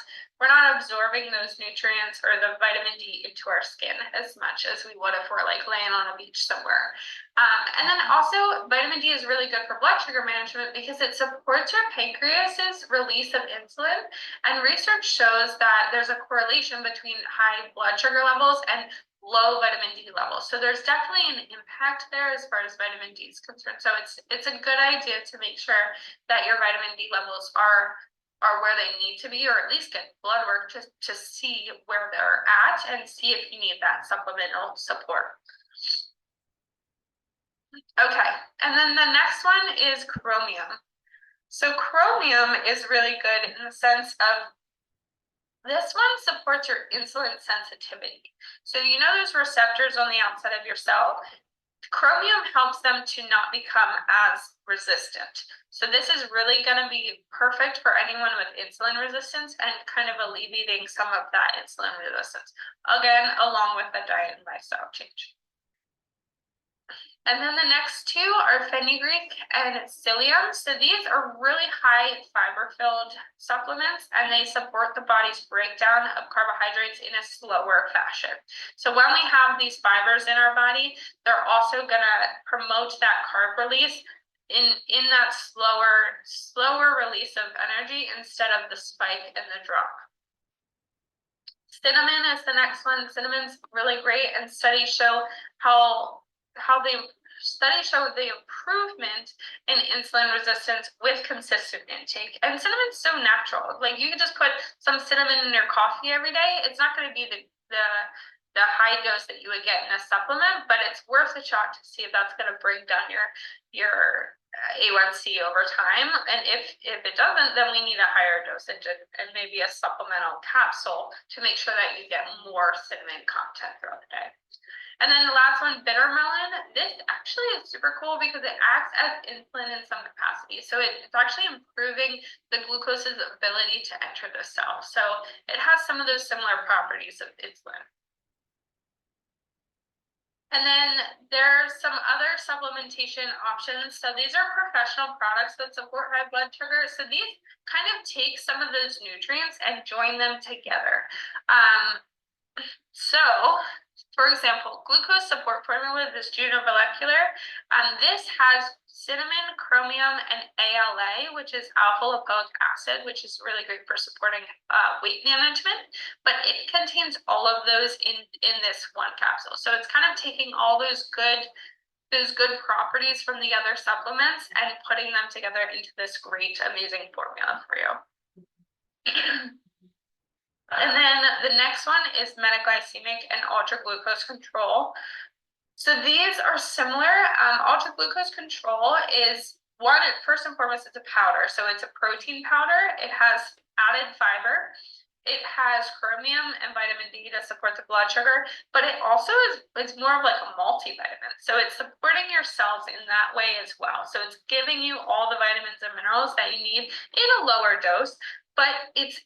absorbing those nutrients or the vitamin D into our skin as much as we would if we're like laying on a beach somewhere. And then also vitamin D is really good for blood sugar management because it supports your pancreas's release of insulin. And research shows that there's a correlation between high blood sugar levels and low vitamin D levels. So there's definitely an impact there as far as vitamin D is concerned. So it's a good idea to make sure that your vitamin D levels are where they need to be, or at least get blood work to see where they're at and see if you need that supplemental support. Okay, and then the next one is chromium. So chromium is really good in the sense of this one supports your insulin sensitivity. So you know those receptors on the outside of your cell? Chromium helps them to not become as resistant. So this is really going to be perfect for anyone with insulin resistance and kind of alleviating some of that insulin resistance. Again, along with the diet and lifestyle change. And then the next two are fenugreek and psyllium. So these are really high fiber-filled supplements, and they support the body's breakdown of carbohydrates in a slower fashion. So when we have these fibers in our body, they're also going to promote that carb release in that slower release of energy instead of the spike and the drop. Cinnamon is the next one. Cinnamon's really great, and studies show the improvement in insulin resistance with consistent intake. And cinnamon's so natural. Like you can just put some cinnamon in your coffee every day. It's not going to be the high dose that you would get in a supplement, but it's worth a shot to see if that's going to bring down your A1C over time. And if it doesn't, then we need a higher dosage and maybe a supplemental capsule to make sure that you get more cinnamon content throughout the day. And then the last one, bitter melon. This actually is super cool because it acts as insulin in some capacity. So it's actually improving the glucose's ability to enter the cell. So it has some of those similar properties of insulin. And then there's some other supplementation options. So these are professional products that support high blood sugar. So these kind of take some of those nutrients and join them together. So, for example, glucose support formula, this Juno Molecular, this has cinnamon, chromium, and ALA, which is alpha lipoic acid, which is really great for supporting weight management. But it contains all of those in this one capsule. So it's kind of taking all those good properties from the other supplements and putting them together into this great, amazing formula for you. And then the next one is metaglycemic and ultra glucose control. So these are similar. Ultra glucose control is one, first and foremost, it's a powder. So it's a protein powder. It has added fiber. It has chromium and vitamin D to support the blood sugar, but it also it's more of like a multivitamin. So it's supporting your cells in that way as well. So it's giving you all the vitamins and minerals that you need in a lower dose, but it's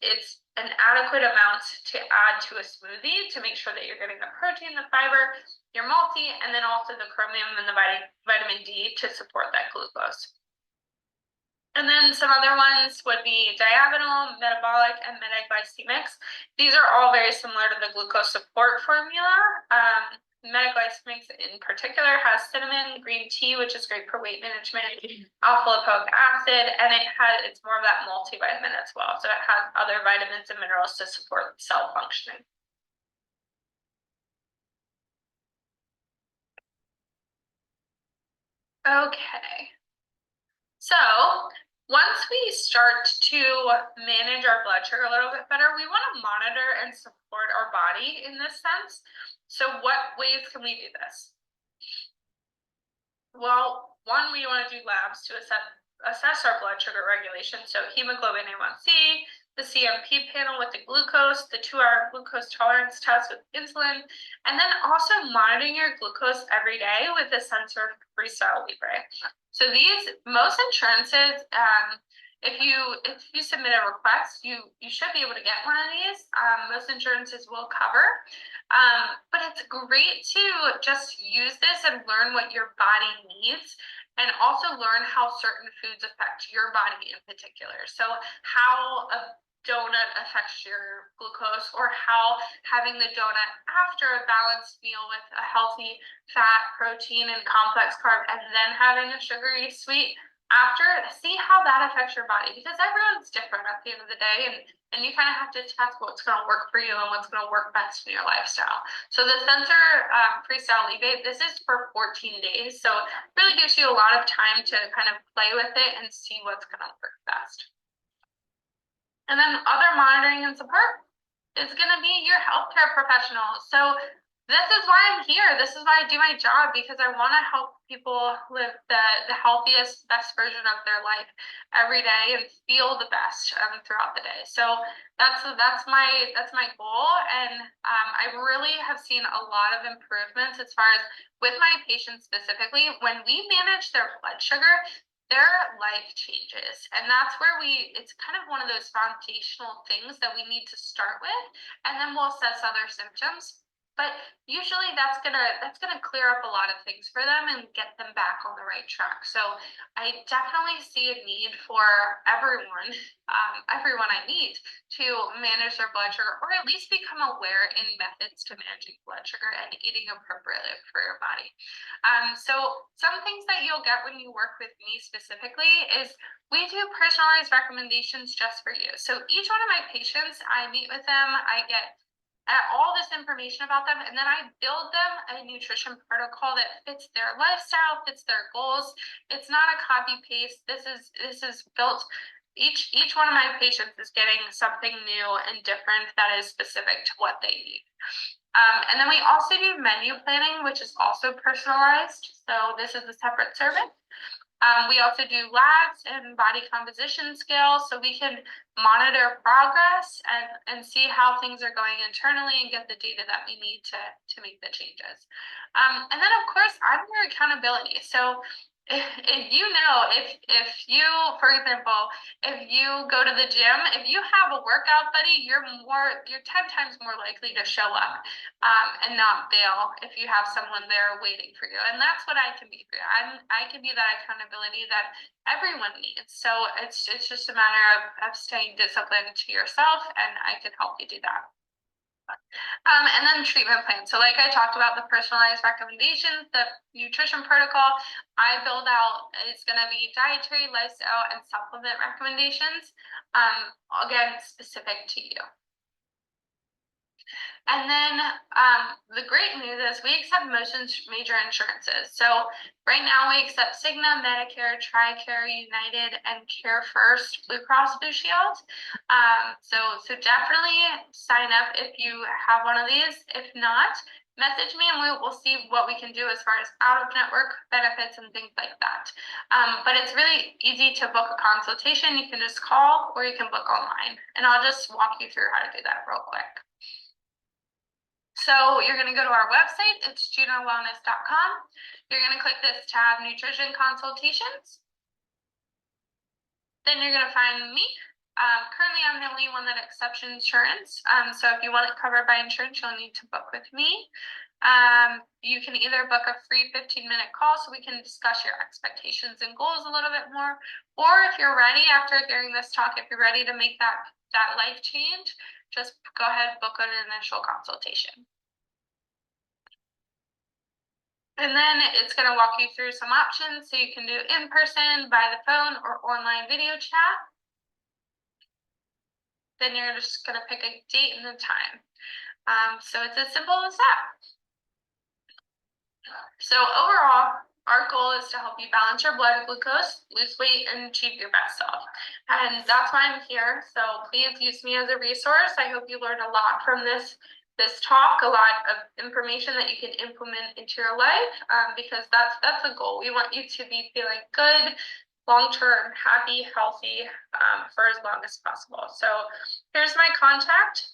an adequate amount to add to a smoothie to make sure that you're getting the protein, the fiber, your multi, and then also the chromium and the vitamin D to support that glucose. And then some other ones would be diagonal, metabolic, and metaglycemics. These are all very similar to the glucose support formula. Metaglycemics in particular has cinnamon, green tea, which is great for weight management, alpha lipoic acid, and it's more of that multivitamin as well. So it has other vitamins and minerals to support cell functioning. Okay. So once we start to manage our blood sugar a little bit better, we want to monitor and support our body in this sense. So what ways can we do this? Well, one, we want to do labs to assess our blood sugar regulation. So hemoglobin A1C, the CMP panel with the glucose, the 2-hour glucose tolerance test with insulin, and then also monitoring your glucose every day with the sensor Freestyle Libre. So most insurances, if you submit a request, you should be able to get one of these. Most insurances will cover, but it's great to just use this and learn what your body needs, and also learn how certain foods affect your body in particular. So how a donut affects your glucose, or how having the donut after a balanced meal with a healthy fat, protein, and complex carb, and then having a sugary sweet after, see how that affects your body, because everyone's different at the end of the day, and you kind of have to test what's going to work for you and what's going to work best in your lifestyle. So the sensor Freestyle Libre, this is for 14 days, so it really gives you a lot of time to kind of play with it and see what's going to work best. And then other monitoring and support is going to be your healthcare professional. So this is why I'm here. This is why I do my job, because I want to help people live the healthiest, best version of their life every day and feel the best throughout the day. So that's my goal, and I really have seen a lot of improvements as far as with my patients specifically. When we manage their blood sugar, their life changes, and that's where it's kind of one of those foundational things that we need to start with, and then we'll assess other symptoms. But usually that's gonna clear up a lot of things for them and get them back on the right track. So I definitely see a need for everyone I meet to manage their blood sugar, or at least become aware in methods to managing blood sugar and eating appropriately for your body. So some things that you'll get when you work with me specifically is we do personalized recommendations just for you. So each one of my patients, I meet with them, I get all this information about them, and then I build them a nutrition protocol that fits their lifestyle, fits their goals. It's not a copy paste. This is built. Each one of my patients is getting something new and different that is specific to what they need. And then we also do menu planning, which is also personalized. So this is a separate service. We also do labs and body composition scale, so we can monitor progress and see how things are going internally and get the data that we need to make the changes. And then, of course, I'm your accountability. So if you know, if you, for example, if you go to the gym, if you have a workout buddy, you're 10 times more likely to show up and not bail if you have someone there waiting for you. And that's what I can be for you. I can be that accountability that everyone needs. So it's just a matter of staying disciplined to yourself, and I can help you do that. And then treatment plan. So like I talked about, the personalized recommendations, the nutrition protocol I build out is going to be dietary, lifestyle, and supplement recommendations, again, specific to you. And then the great news is we accept most major insurances. So right now we accept Cigna, Medicare, TRICARE, United, and Care First Blue Cross Blue Shield. So definitely sign up if you have one of these. If not, message me and we'll see what we can do as far as out-of-network benefits and things like that. But it's really easy to book a consultation. You can just call or you can book online. And I'll just walk you through how to do that real quick. So you're going to go to our website. It's junowellness.com. You're going to click this tab, Nutrition Consultations. Then you're going to find me. Currently, I'm the only one that accepts insurance. So if you want it covered by insurance, you'll need to book with me. You can either book a free 15-minute call so we can discuss your expectations and goals a little bit more. Or if you're ready after hearing this talk, if you're ready to make that life change, just go ahead and book an initial consultation. And then it's going to walk you through some options. So you can do in person, by the phone, or online video chat. Then you're just going to pick a date and a time. So it's as simple as that. So overall, our goal is to help you balance your blood glucose, lose weight, and achieve your best self. And that's why I'm here. So please use me as a resource. I hope you learned a lot from this talk, a lot of information that you can implement into your life, because that's the goal. We want you to be feeling good, long-term, happy, healthy, for as long as possible. So here's my contact.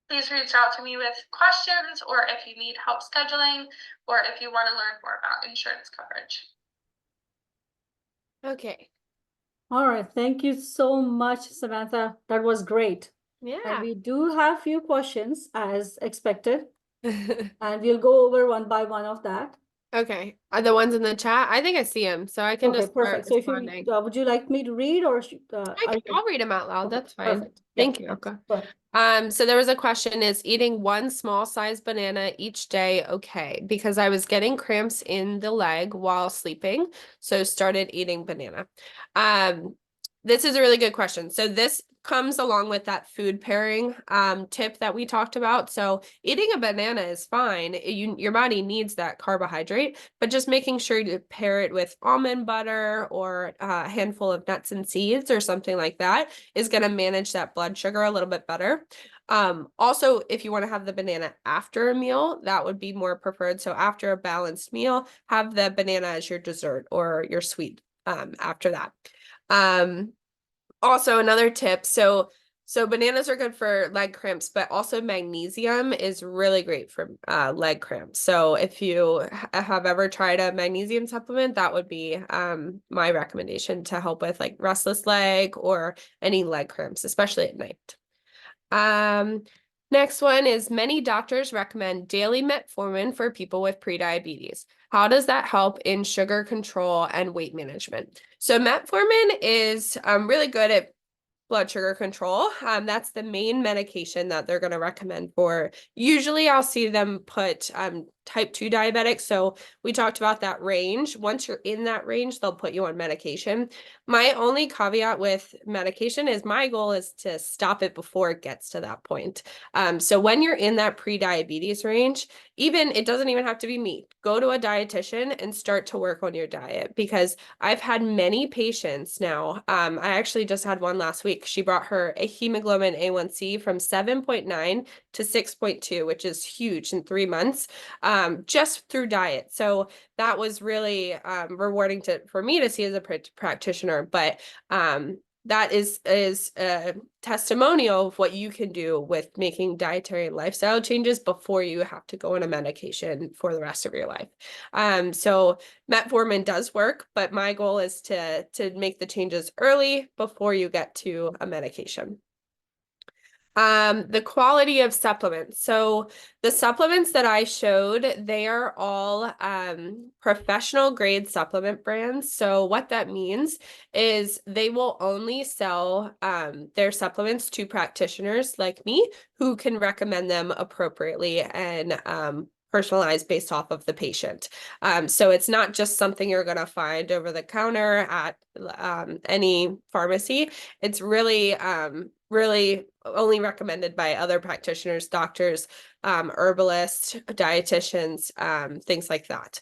Please reach out to me with questions, or if you need help scheduling, or if you want to learn more about insurance coverage. Okay. All right. Thank you so much, Samantha. That was great. Yeah. And we do have few questions as expected, and we'll go over one by one of that. Okay. Are the ones in the chat? I think I see them, so I can Okay, just start perfect. So if you responding. would you like me to read, or I'll read them out loud. Okay, That's fine. perfect. Thank Yeah, you, Oka. go ahead. So there was a question, is eating one small size banana each day okay? Because I was getting cramps in the leg while sleeping, so started eating banana. This is a really good question. So this comes along with that food pairing tip that we talked about. So eating a banana is fine. Your body needs that carbohydrate, but just making sure to pair it with almond butter or a handful of nuts and seeds or something like that is going to manage that blood sugar a little bit better. Also, if you want to have the banana after a meal, that would be more preferred. So after a balanced meal, have the banana as your dessert or your sweet after that. Also another tip, so bananas are good for leg cramps, but also magnesium is really great for leg cramps. So if you have ever tried a magnesium supplement, that would be my recommendation to help with like restless leg or any leg cramps, especially at night. Next one is, many doctors recommend daily metformin for people with prediabetes. How does that help in sugar control and weight management? So metformin is really good at blood sugar control. That's the main medication that they're going to recommend for. Usually I'll see them put type 2 diabetics. So we talked about that range. Once you're in that range, they'll put you on medication. My only caveat with medication is my goal is to stop it before it gets to that point. So when you're in that pre-diabetes range, it doesn't even have to be meat. Go to a dietitian and start to work on your diet, because I've had many patients now. I actually just had one last week. She brought her a hemoglobin A1C from 7.9 to 6.2, which is huge in 3 months, just through diet. So that was really rewarding for me to see as a practitioner. But that is a testimonial of what you can do with making dietary and lifestyle changes before you have to go on a medication for the rest of your life. So metformin does work, but my goal is to make the changes early before you get to a medication. The quality of supplements. So the supplements that I showed, they are all professional grade supplement brands. So what that means is they will only sell their supplements to practitioners like me who can recommend them appropriately and personalized based off of the patient. So it's not just something you're going to find over the counter at any pharmacy. It's really really only recommended by other practitioners, doctors, herbalists, dietitians, things like that.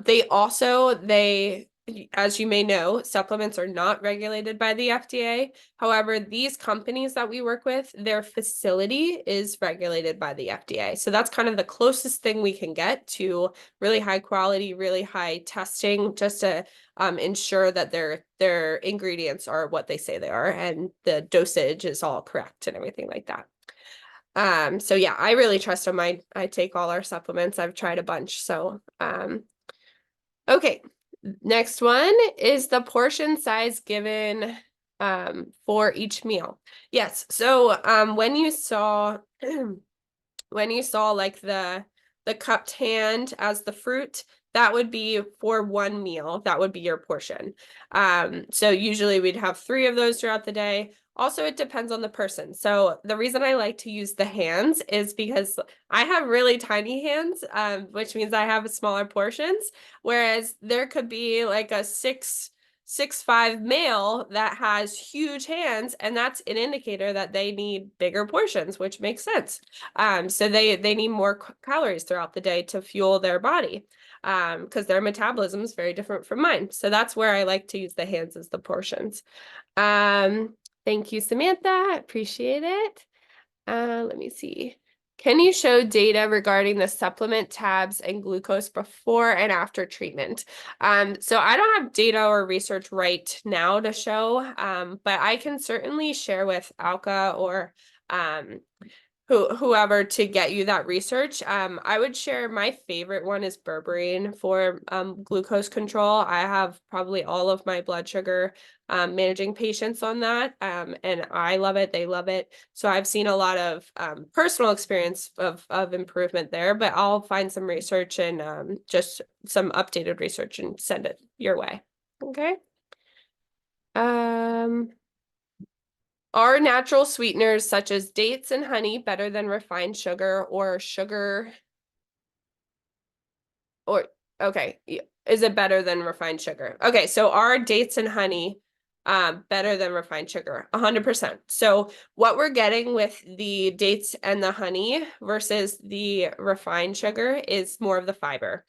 They, as you may know, supplements are not regulated by the FDA. However, these companies that we work with, their facility is regulated by the FDA. So that's kind of the closest thing we can get to really high quality, really high testing, just to ensure that their ingredients are what they say they are and the dosage is all correct and everything like that. So yeah, I really trust them. I take all our supplements. I've tried a bunch. So okay. Next one is the portion size given for each meal. Yes. So when you saw like the cupped hand as the fruit, that would be for one meal. That would be your portion. So usually we'd have 3 of those throughout the day. Also, it depends on the person. So the reason I like to use the hands is because I have really tiny hands, which means I have smaller portions, whereas there could be like a 6'5" male that has huge hands, and that's an indicator that they need bigger portions, which makes sense. So they need more calories throughout the day to fuel their body, because their metabolism is very different from mine. So that's where I like to use the hands as the portions. Thank you, Samantha. Appreciate it. Let me see. Can you show data regarding the supplement tabs and glucose before and after treatment? So I don't have data or research right now to show, but I can certainly share with Alka or whoever to get you that research. I would share my favorite one is berberine for glucose control. I have probably all of my blood sugar managing patients on that, and I love it. They love it. So I've seen a lot of personal experience of improvement there, but I'll find some research and just some updated research and send it your way. Okay. Are natural sweeteners such as dates and honey better than refined sugar or sugar? Or, okay, is it better than refined sugar? Okay, so are dates and honey better than refined sugar? 100%. So what we're getting with the dates and the honey versus the refined sugar is more of the fiber.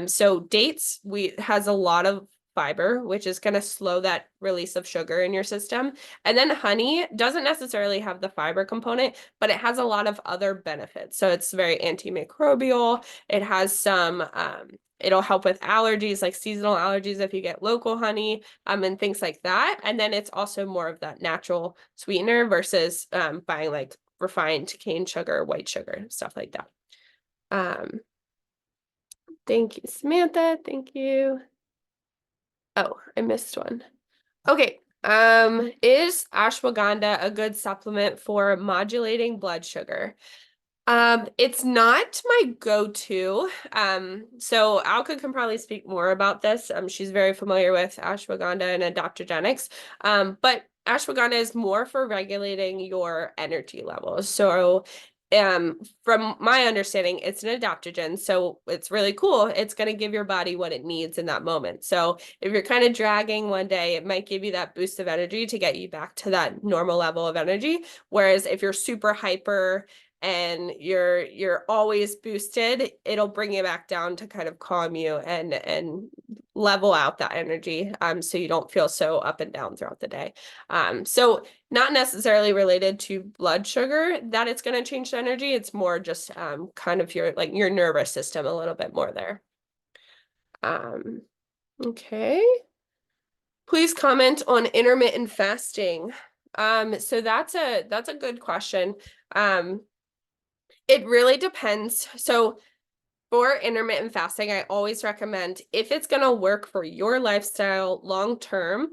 So dates has a lot of fiber, which is going to slow that release of sugar in your system. And then honey doesn't necessarily have the fiber component, but it has a lot of other benefits. So it's very antimicrobial. It has some, it'll help with allergies, like seasonal allergies if you get local honey, and things like that. And then it's also more of that natural sweetener versus buying like refined cane sugar, white sugar, stuff like that. Thank you, Samantha. Thank you. Oh, I missed one. Okay. Is ashwagandha a good supplement for modulating blood sugar? It's not my go-to. So Alka can probably speak more about this. She's very familiar with ashwagandha and adaptogenics. But ashwagandha is more for regulating your energy levels. So from my understanding, it's an adaptogen, so it's really cool. It's going to give your body what it needs in that moment. So if you're kind of dragging one day, it might give you that boost of energy to get you back to that normal level of energy. Whereas if you're super hyper and you're always boosted, it'll bring you back down to kind of calm you and level out that energy, so you don't feel so up and down throughout the day. So not necessarily related to blood sugar that it's going to change the energy. It's more just kind of your nervous system a little bit more there. Okay. Please comment on intermittent fasting. So that's a good question. It really depends. So for intermittent fasting, I always recommend if it's going to work for your lifestyle long term,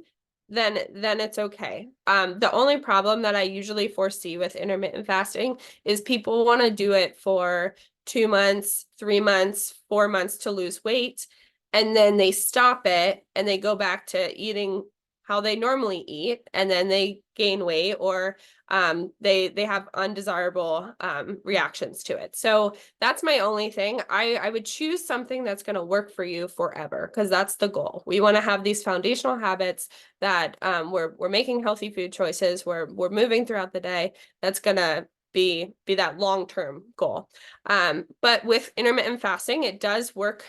then it's okay. The only problem that I usually foresee with intermittent fasting is people want to do it for 2 months, 3 months, 4 months to lose weight, and then they stop it and they go back to eating how they normally eat, and then they gain weight, or they have undesirable reactions to it. So that's my only thing. I would choose something that's going to work for you forever, because that's the goal. We want to have these foundational habits that we're making healthy food choices, we're moving throughout the day. That's going to be that long-term goal. But with intermittent fasting, it does work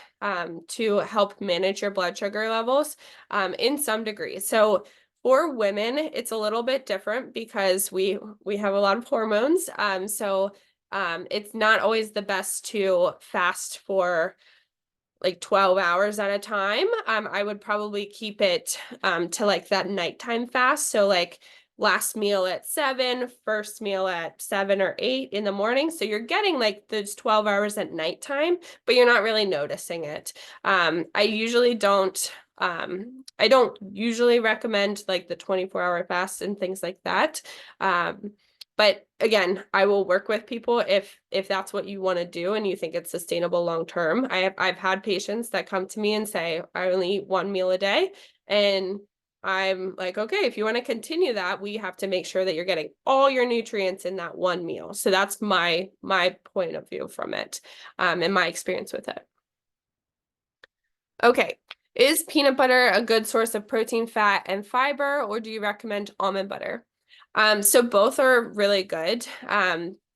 to help manage your blood sugar levels in some degree. So for women, it's a little bit different because we have a lot of hormones. So it's not always the best to fast for like 12 hours at a time. I would probably keep it to like that nighttime fast. So like last meal at 7, first meal at 7 or 8 in the morning. So you're getting like those 12 hours at nighttime, but you're not really noticing it. I don't usually recommend like the 24-hour fast and things like that. But again, I will work with people if that's what you want to do and you think it's sustainable long term. I've had patients that come to me and say, I only eat 1 meal a day. And I'm like, okay, if you want to continue that, we have to make sure that you're getting all your nutrients in that 1 meal. So that's my point of view from it, and my experience with it. Okay. Is peanut butter a good source of protein, fat, and fiber, or do you recommend almond butter? So both are really good.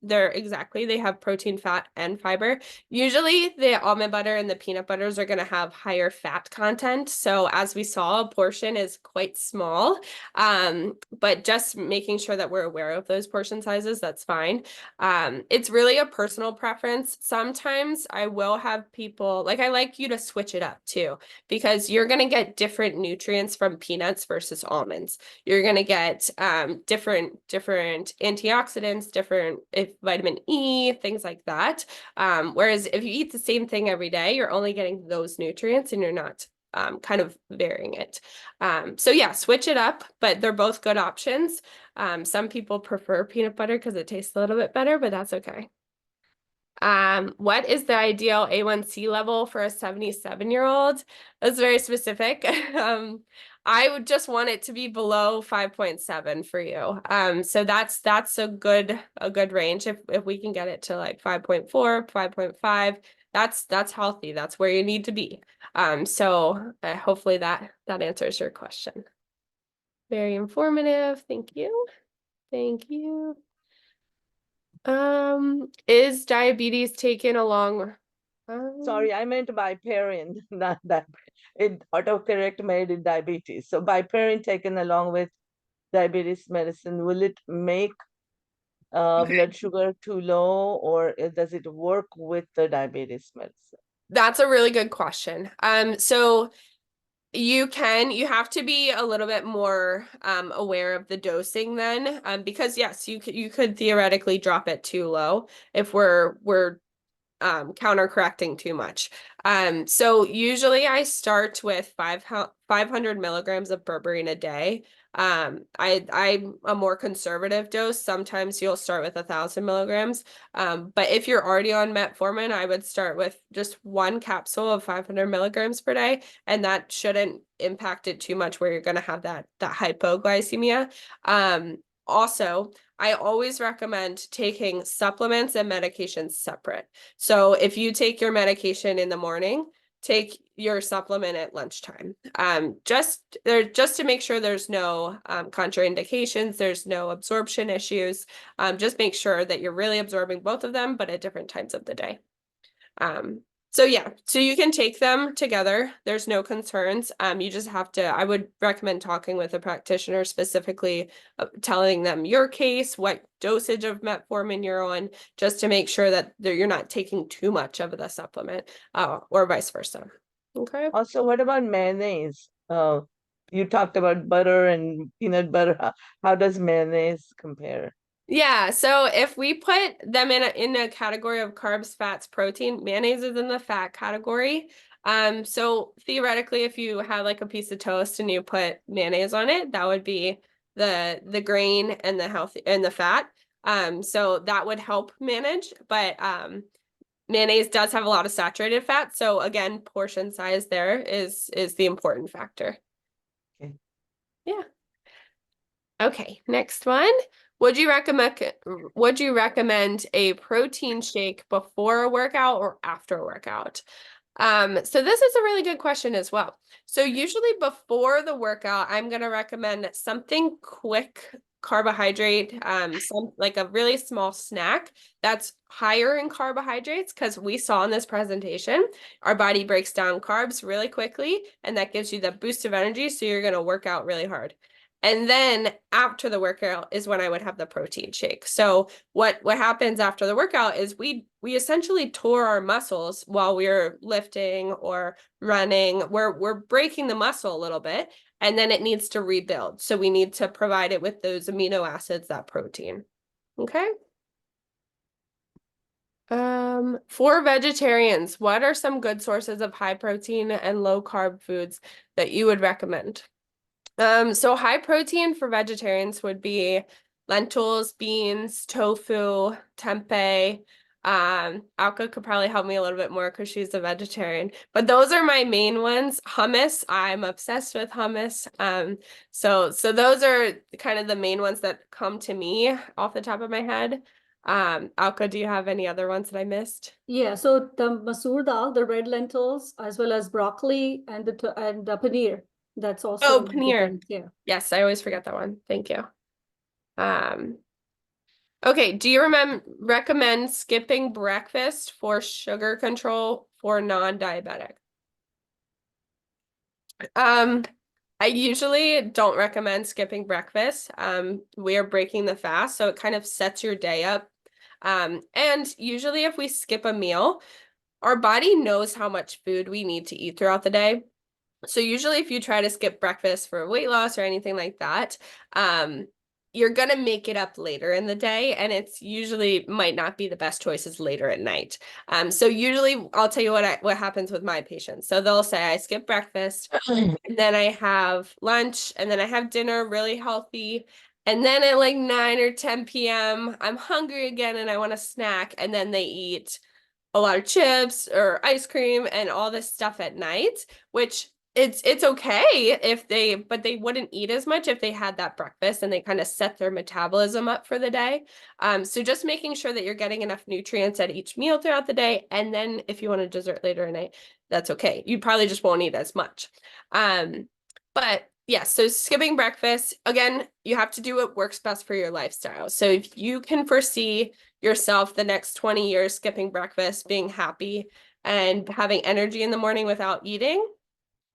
They have protein, fat, and fiber. Usually the almond butter and the peanut butters are going to have higher fat content. So as we saw, a portion is quite small. But just making sure that we're aware of those portion sizes, that's fine. It's really a personal preference. Sometimes I will have people, like I like you to switch it up too, because you're going to get different nutrients from peanuts versus almonds. You're going to get different antioxidants, different vitamin E, things like that. Whereas if you eat the same thing every day, you're only getting those nutrients and you're not kind of varying it. So yeah, switch it up, but they're both good options. Some people prefer peanut butter because it tastes a little bit better, but that's okay. What is the ideal A1C level for a 77-year-old? That's very specific. I would just want it to be below 5.7 for you. So that's a good range. If we can get it to like 5.4, 5.5, that's healthy. That's where you need to be. So hopefully that answers your question. Very informative. Thank you. Thank you. Is diabetes taken along? Sorry, I meant biparian, not that. It autocorrect made it diabetes. So biparian taken along with diabetes medicine, will it make blood sugar too low, or does it work with the diabetes medicine? That's a really good question. So you have to be a little bit more aware of the dosing then, because yes, you could theoretically drop it too low if we're countercorrecting too much. So usually I start with 500 milligrams of berberine a day. I'm a more conservative dose. Sometimes you'll start with 1,000 milligrams. But if you're already on metformin, I would start with just 1 capsule of 500 milligrams per day, and that shouldn't impact it too much where you're going to have that hypoglycemia. Also, I always recommend taking supplements and medications separate. So if you take your medication in the morning, take your supplement at lunchtime. Just to make sure there's no contraindications, there's no absorption issues. Just make sure that you're really absorbing both of them, but at different times of the day. So yeah, so you can take them together. There's no concerns. You just have to, I would recommend talking with a practitioner, specifically telling them your case, what dosage of metformin you're on, just to make sure that you're not taking too much of the supplement, or vice versa. Okay. Also, what about mayonnaise? you talked about butter and peanut butter. How does mayonnaise compare? Yeah, so if we put them in a category of carbs, fats, protein, mayonnaise is in the fat category. So theoretically, if you have like a piece of toast and you put mayonnaise on it, that would be the grain and the healthy and the fat. So that would help manage, but mayonnaise does have a lot of saturated fat. So again, portion size there is the important factor. Okay. Yeah. Okay, next one. Would you recommend a protein shake before a workout or after a workout? So this is a really good question as well. So usually before the workout, I'm going to recommend something quick carbohydrate, some like a really small snack that's higher in carbohydrates, because we saw in this presentation, our body breaks down carbs really quickly, and that gives you that boost of energy. So you're going to work out really hard. And then after the workout is when I would have the protein shake. So what happens after the workout is we essentially tore our muscles while we're lifting or running. We're breaking the muscle a little bit, and then it needs to rebuild. So we need to provide it with those amino acids, that protein. Okay. For vegetarians, what are some good sources of high protein and low carb foods that you would recommend? So high protein for vegetarians would be lentils, beans, tofu, tempeh. Alka could probably help me a little bit more because she's a vegetarian. But those are my main ones. Hummus, I'm obsessed with hummus. So those are kind of the main ones that come to me off the top of my head. Alka, do you have any other ones that I missed? Yeah, so the masoor dal, the red lentils, as well as broccoli and the paneer. That's also Oh, one of the paneer. things, yeah. Yes, I always forget that one. Thank you. Okay, do you recommend skipping breakfast for sugar control for non-diabetic? I usually don't recommend skipping breakfast. We are breaking the fast, so it kind of sets your day up. And usually if we skip a meal, our body knows how much food we need to eat throughout the day. So usually if you try to skip breakfast for weight loss or anything like that, you're gonna make it up later in the day, and it's usually might not be the best choices later at night. So usually I'll tell you what happens with my patients. So they'll say I skip breakfast, and then I have lunch, and then I have dinner really healthy. And then at like 9 or 10 p.m., I'm hungry again and I want a snack, and then they eat a lot of chips or ice cream and all this stuff at night, which it's okay but they wouldn't eat as much if they had that breakfast and they kind of set their metabolism up for the day. So just making sure that you're getting enough nutrients at each meal throughout the day. And then if you want a dessert later at night, that's okay. You probably just won't eat as much. But yeah, so skipping breakfast, again, you have to do what works best for your lifestyle. So if you can foresee yourself the next 20 years skipping breakfast, being happy and having energy in the morning without eating,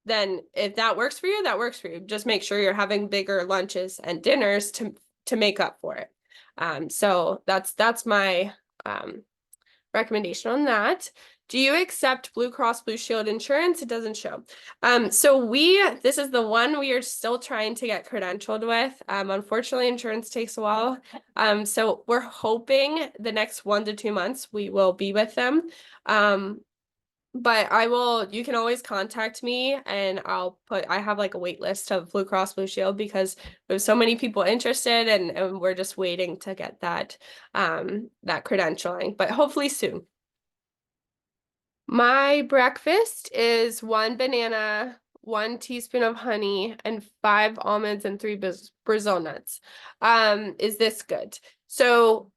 then if that works for you, that works for you. Just make sure you're having bigger lunches and dinners to make up for it. So that's my recommendation on that. Do you accept Blue Cross Blue Shield insurance? It doesn't show. So this is the one we are still trying to get credentialed with. Unfortunately, insurance takes a while. So we're hoping the next 1 to 2 months we will be with them. But you can always contact me, and I have like a wait list of Blue Cross Blue Shield because there's so many people interested, and we're just waiting to get that credentialing, but hopefully soon. My breakfast is 1 banana, 1 teaspoon of honey, and 5 almonds and 3 Brazil nuts. Is this good? So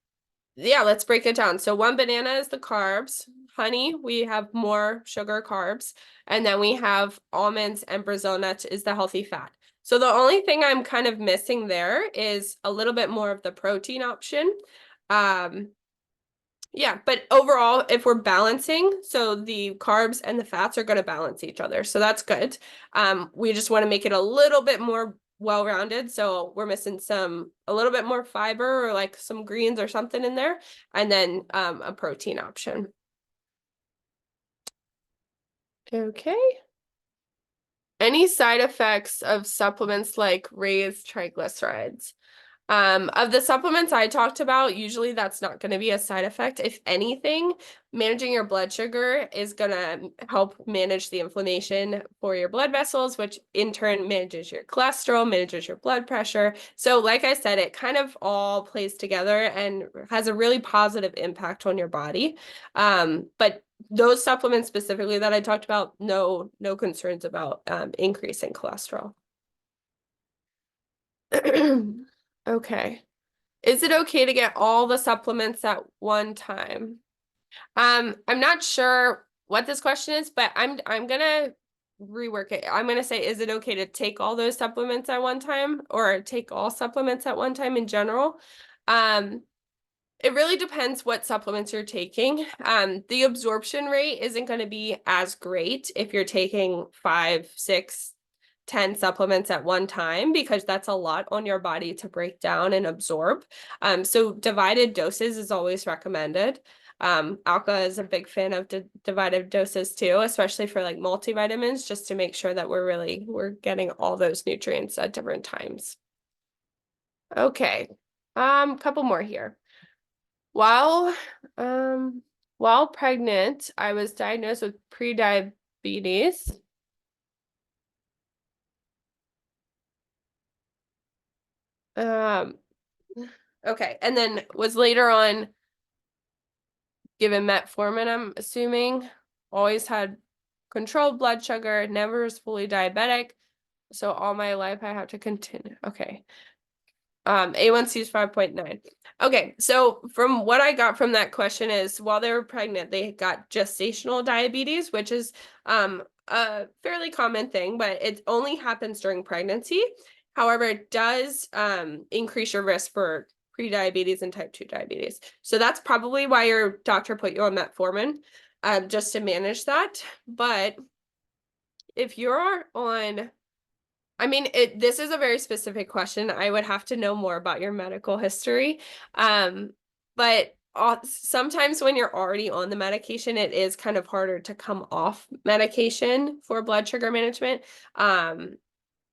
yeah, let's break it down. So 1 banana is the carbs. Honey, we have more sugar carbs. And then we have almonds and Brazil nuts is the healthy fat. So the only thing I'm kind of missing there is a little bit more of the protein option. Yeah, but overall, if we're balancing, so the carbs and the fats are going to balance each other. So that's good. We just want to make it a little bit more well-rounded. So we're missing a little bit more fiber or like some greens or something in there, and then a protein option. Okay. Any side effects of supplements like raised triglycerides? Of the supplements I talked about, usually that's not going to be a side effect. If anything, managing your blood sugar is going to help manage the inflammation for your blood vessels, which in turn manages your cholesterol, manages your blood pressure. So like I said, it kind of all plays together and has a really positive impact on your body. But those supplements specifically that I talked about, no concerns about increasing cholesterol. Okay. Is it okay to get all the supplements at one time? I'm not sure what this question is, but I'm gonna rework it. I'm gonna say, is it okay to take all those supplements at one time or take all supplements at one time in general? It really depends what supplements you're taking. The absorption rate isn't going to be as great if you're taking 5, 6, 10 supplements at one time, because that's a lot on your body to break down and absorb. So divided doses is always recommended. Alka is a big fan of divided doses too, especially for like multivitamins, just to make sure that we're getting all those nutrients at different times. Okay, couple more here. While pregnant, I was diagnosed with prediabetes. Okay, and then was later on given metformin, I'm assuming. Always had controlled blood sugar, never was fully diabetic. So all my life I have to continue. Okay. A1C is 5.9. Okay, so from what I got from that question is while they were pregnant, they got gestational diabetes, which is a fairly common thing, but it only happens during pregnancy. However, it does increase your risk for prediabetes and type 2 diabetes. So that's probably why your doctor put you on metformin, just to manage that. But if you're on, I mean, this is a very specific question. I would have to know more about your medical history. But sometimes when you're already on the medication, it is kind of harder to come off medication for blood sugar management.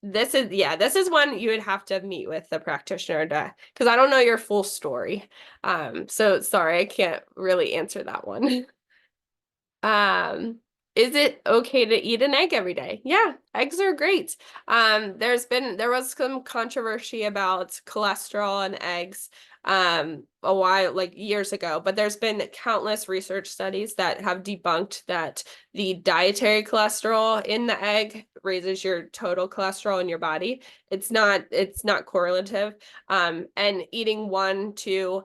This is one you would have to meet with the practitioner to, because I don't know your full story. So sorry, I can't really answer that one. Is it okay to eat an egg every day? Yeah, eggs are great. There was some controversy about cholesterol and eggs a while, like years ago, but there's been countless research studies that have debunked that the dietary cholesterol in the egg raises your total cholesterol in your body. It's not correlative. And eating 1, 2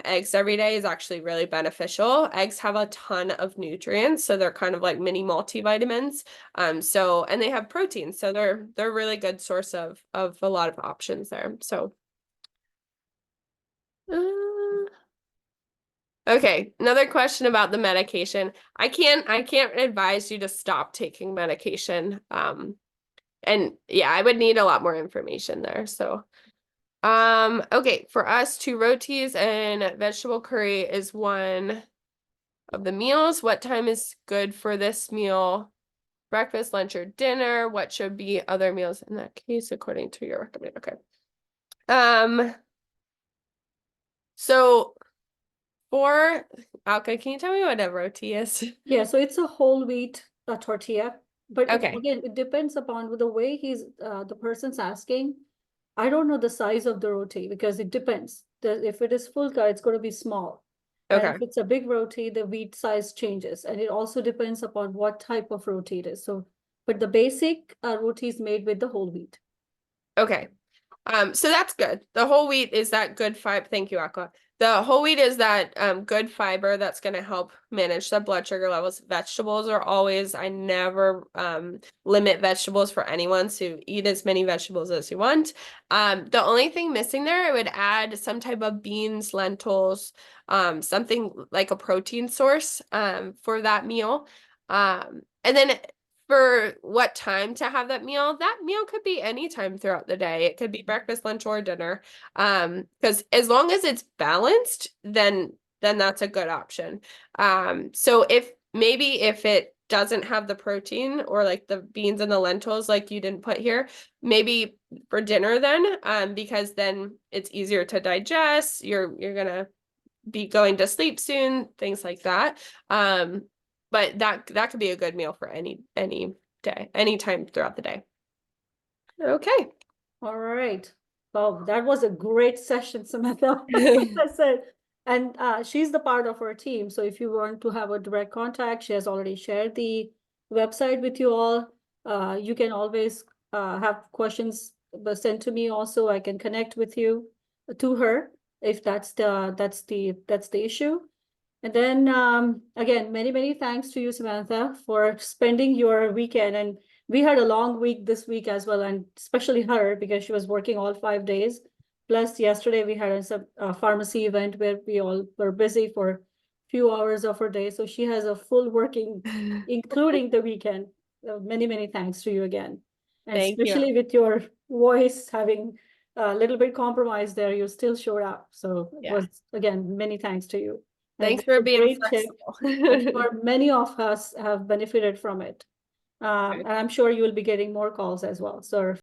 eggs every day is actually really beneficial. Eggs have a ton of nutrients, so they're kind of like mini multivitamins. And they have protein, so they're a really good source of a lot of options there. So okay, another question about the medication. I can't advise you to stop taking medication. And yeah, I would need a lot more information there. So okay, for us, 2 rotis and vegetable curry is one of the meals. What time is good for this meal? Breakfast, lunch, or dinner? What should be other meals in that case, according to your recommendation? Okay. So for Alka, can you tell me what a roti is? Yeah, so it's a whole wheat tortilla, but Okay. again, it depends upon the way the person's asking. I don't know the size of the roti because it depends. If it is fulka, it's going to be small. And Okay. if it's a big roti, the wheat size changes. And it also depends upon what type of roti it is. So, but the basic roti is made with the whole wheat. Okay. So that's good. The whole wheat is that good fiber. Thank you, Aqua. The whole wheat is that good fiber that's going to help manage the blood sugar levels. Vegetables are always, I never limit vegetables for anyone, so eat as many vegetables as you want. The only thing missing there, I would add some type of beans, lentils, something like a protein source for that meal. And then for what time to have that meal could be any time throughout the day. It could be breakfast, lunch, or dinner. Because as long as it's balanced, then that's a good option. So if doesn't have the protein or like the beans and the lentils like you didn't put here, maybe for dinner then, because then it's easier to digest. You're gonna be going to sleep soon, things like that. But that could be a good meal for any day, anytime throughout the day. Okay. All right. Well, that was a great session, Samantha. I said, and she's the part of our team. So if you want to have a direct contact, she has already shared the website with you all. You can always have questions sent to me also. I can connect with you to her if that's the issue. And then again, many thanks to you, Samantha, for spending your weekend. And we had a long week this week as well, and especially her because she was working all 5 days. Plus, yesterday we had a pharmacy event where we all were busy for a few hours of her day. So she has a full working, including the weekend. Many thanks to you again. And Thank you. especially with your voice having a little bit compromised there, you still showed up. So it was, again, many thanks to you. And Thanks this is for a being great tip. I'm flexible. sure many of us have benefited from it. And I'm sure you will be getting more calls as well. So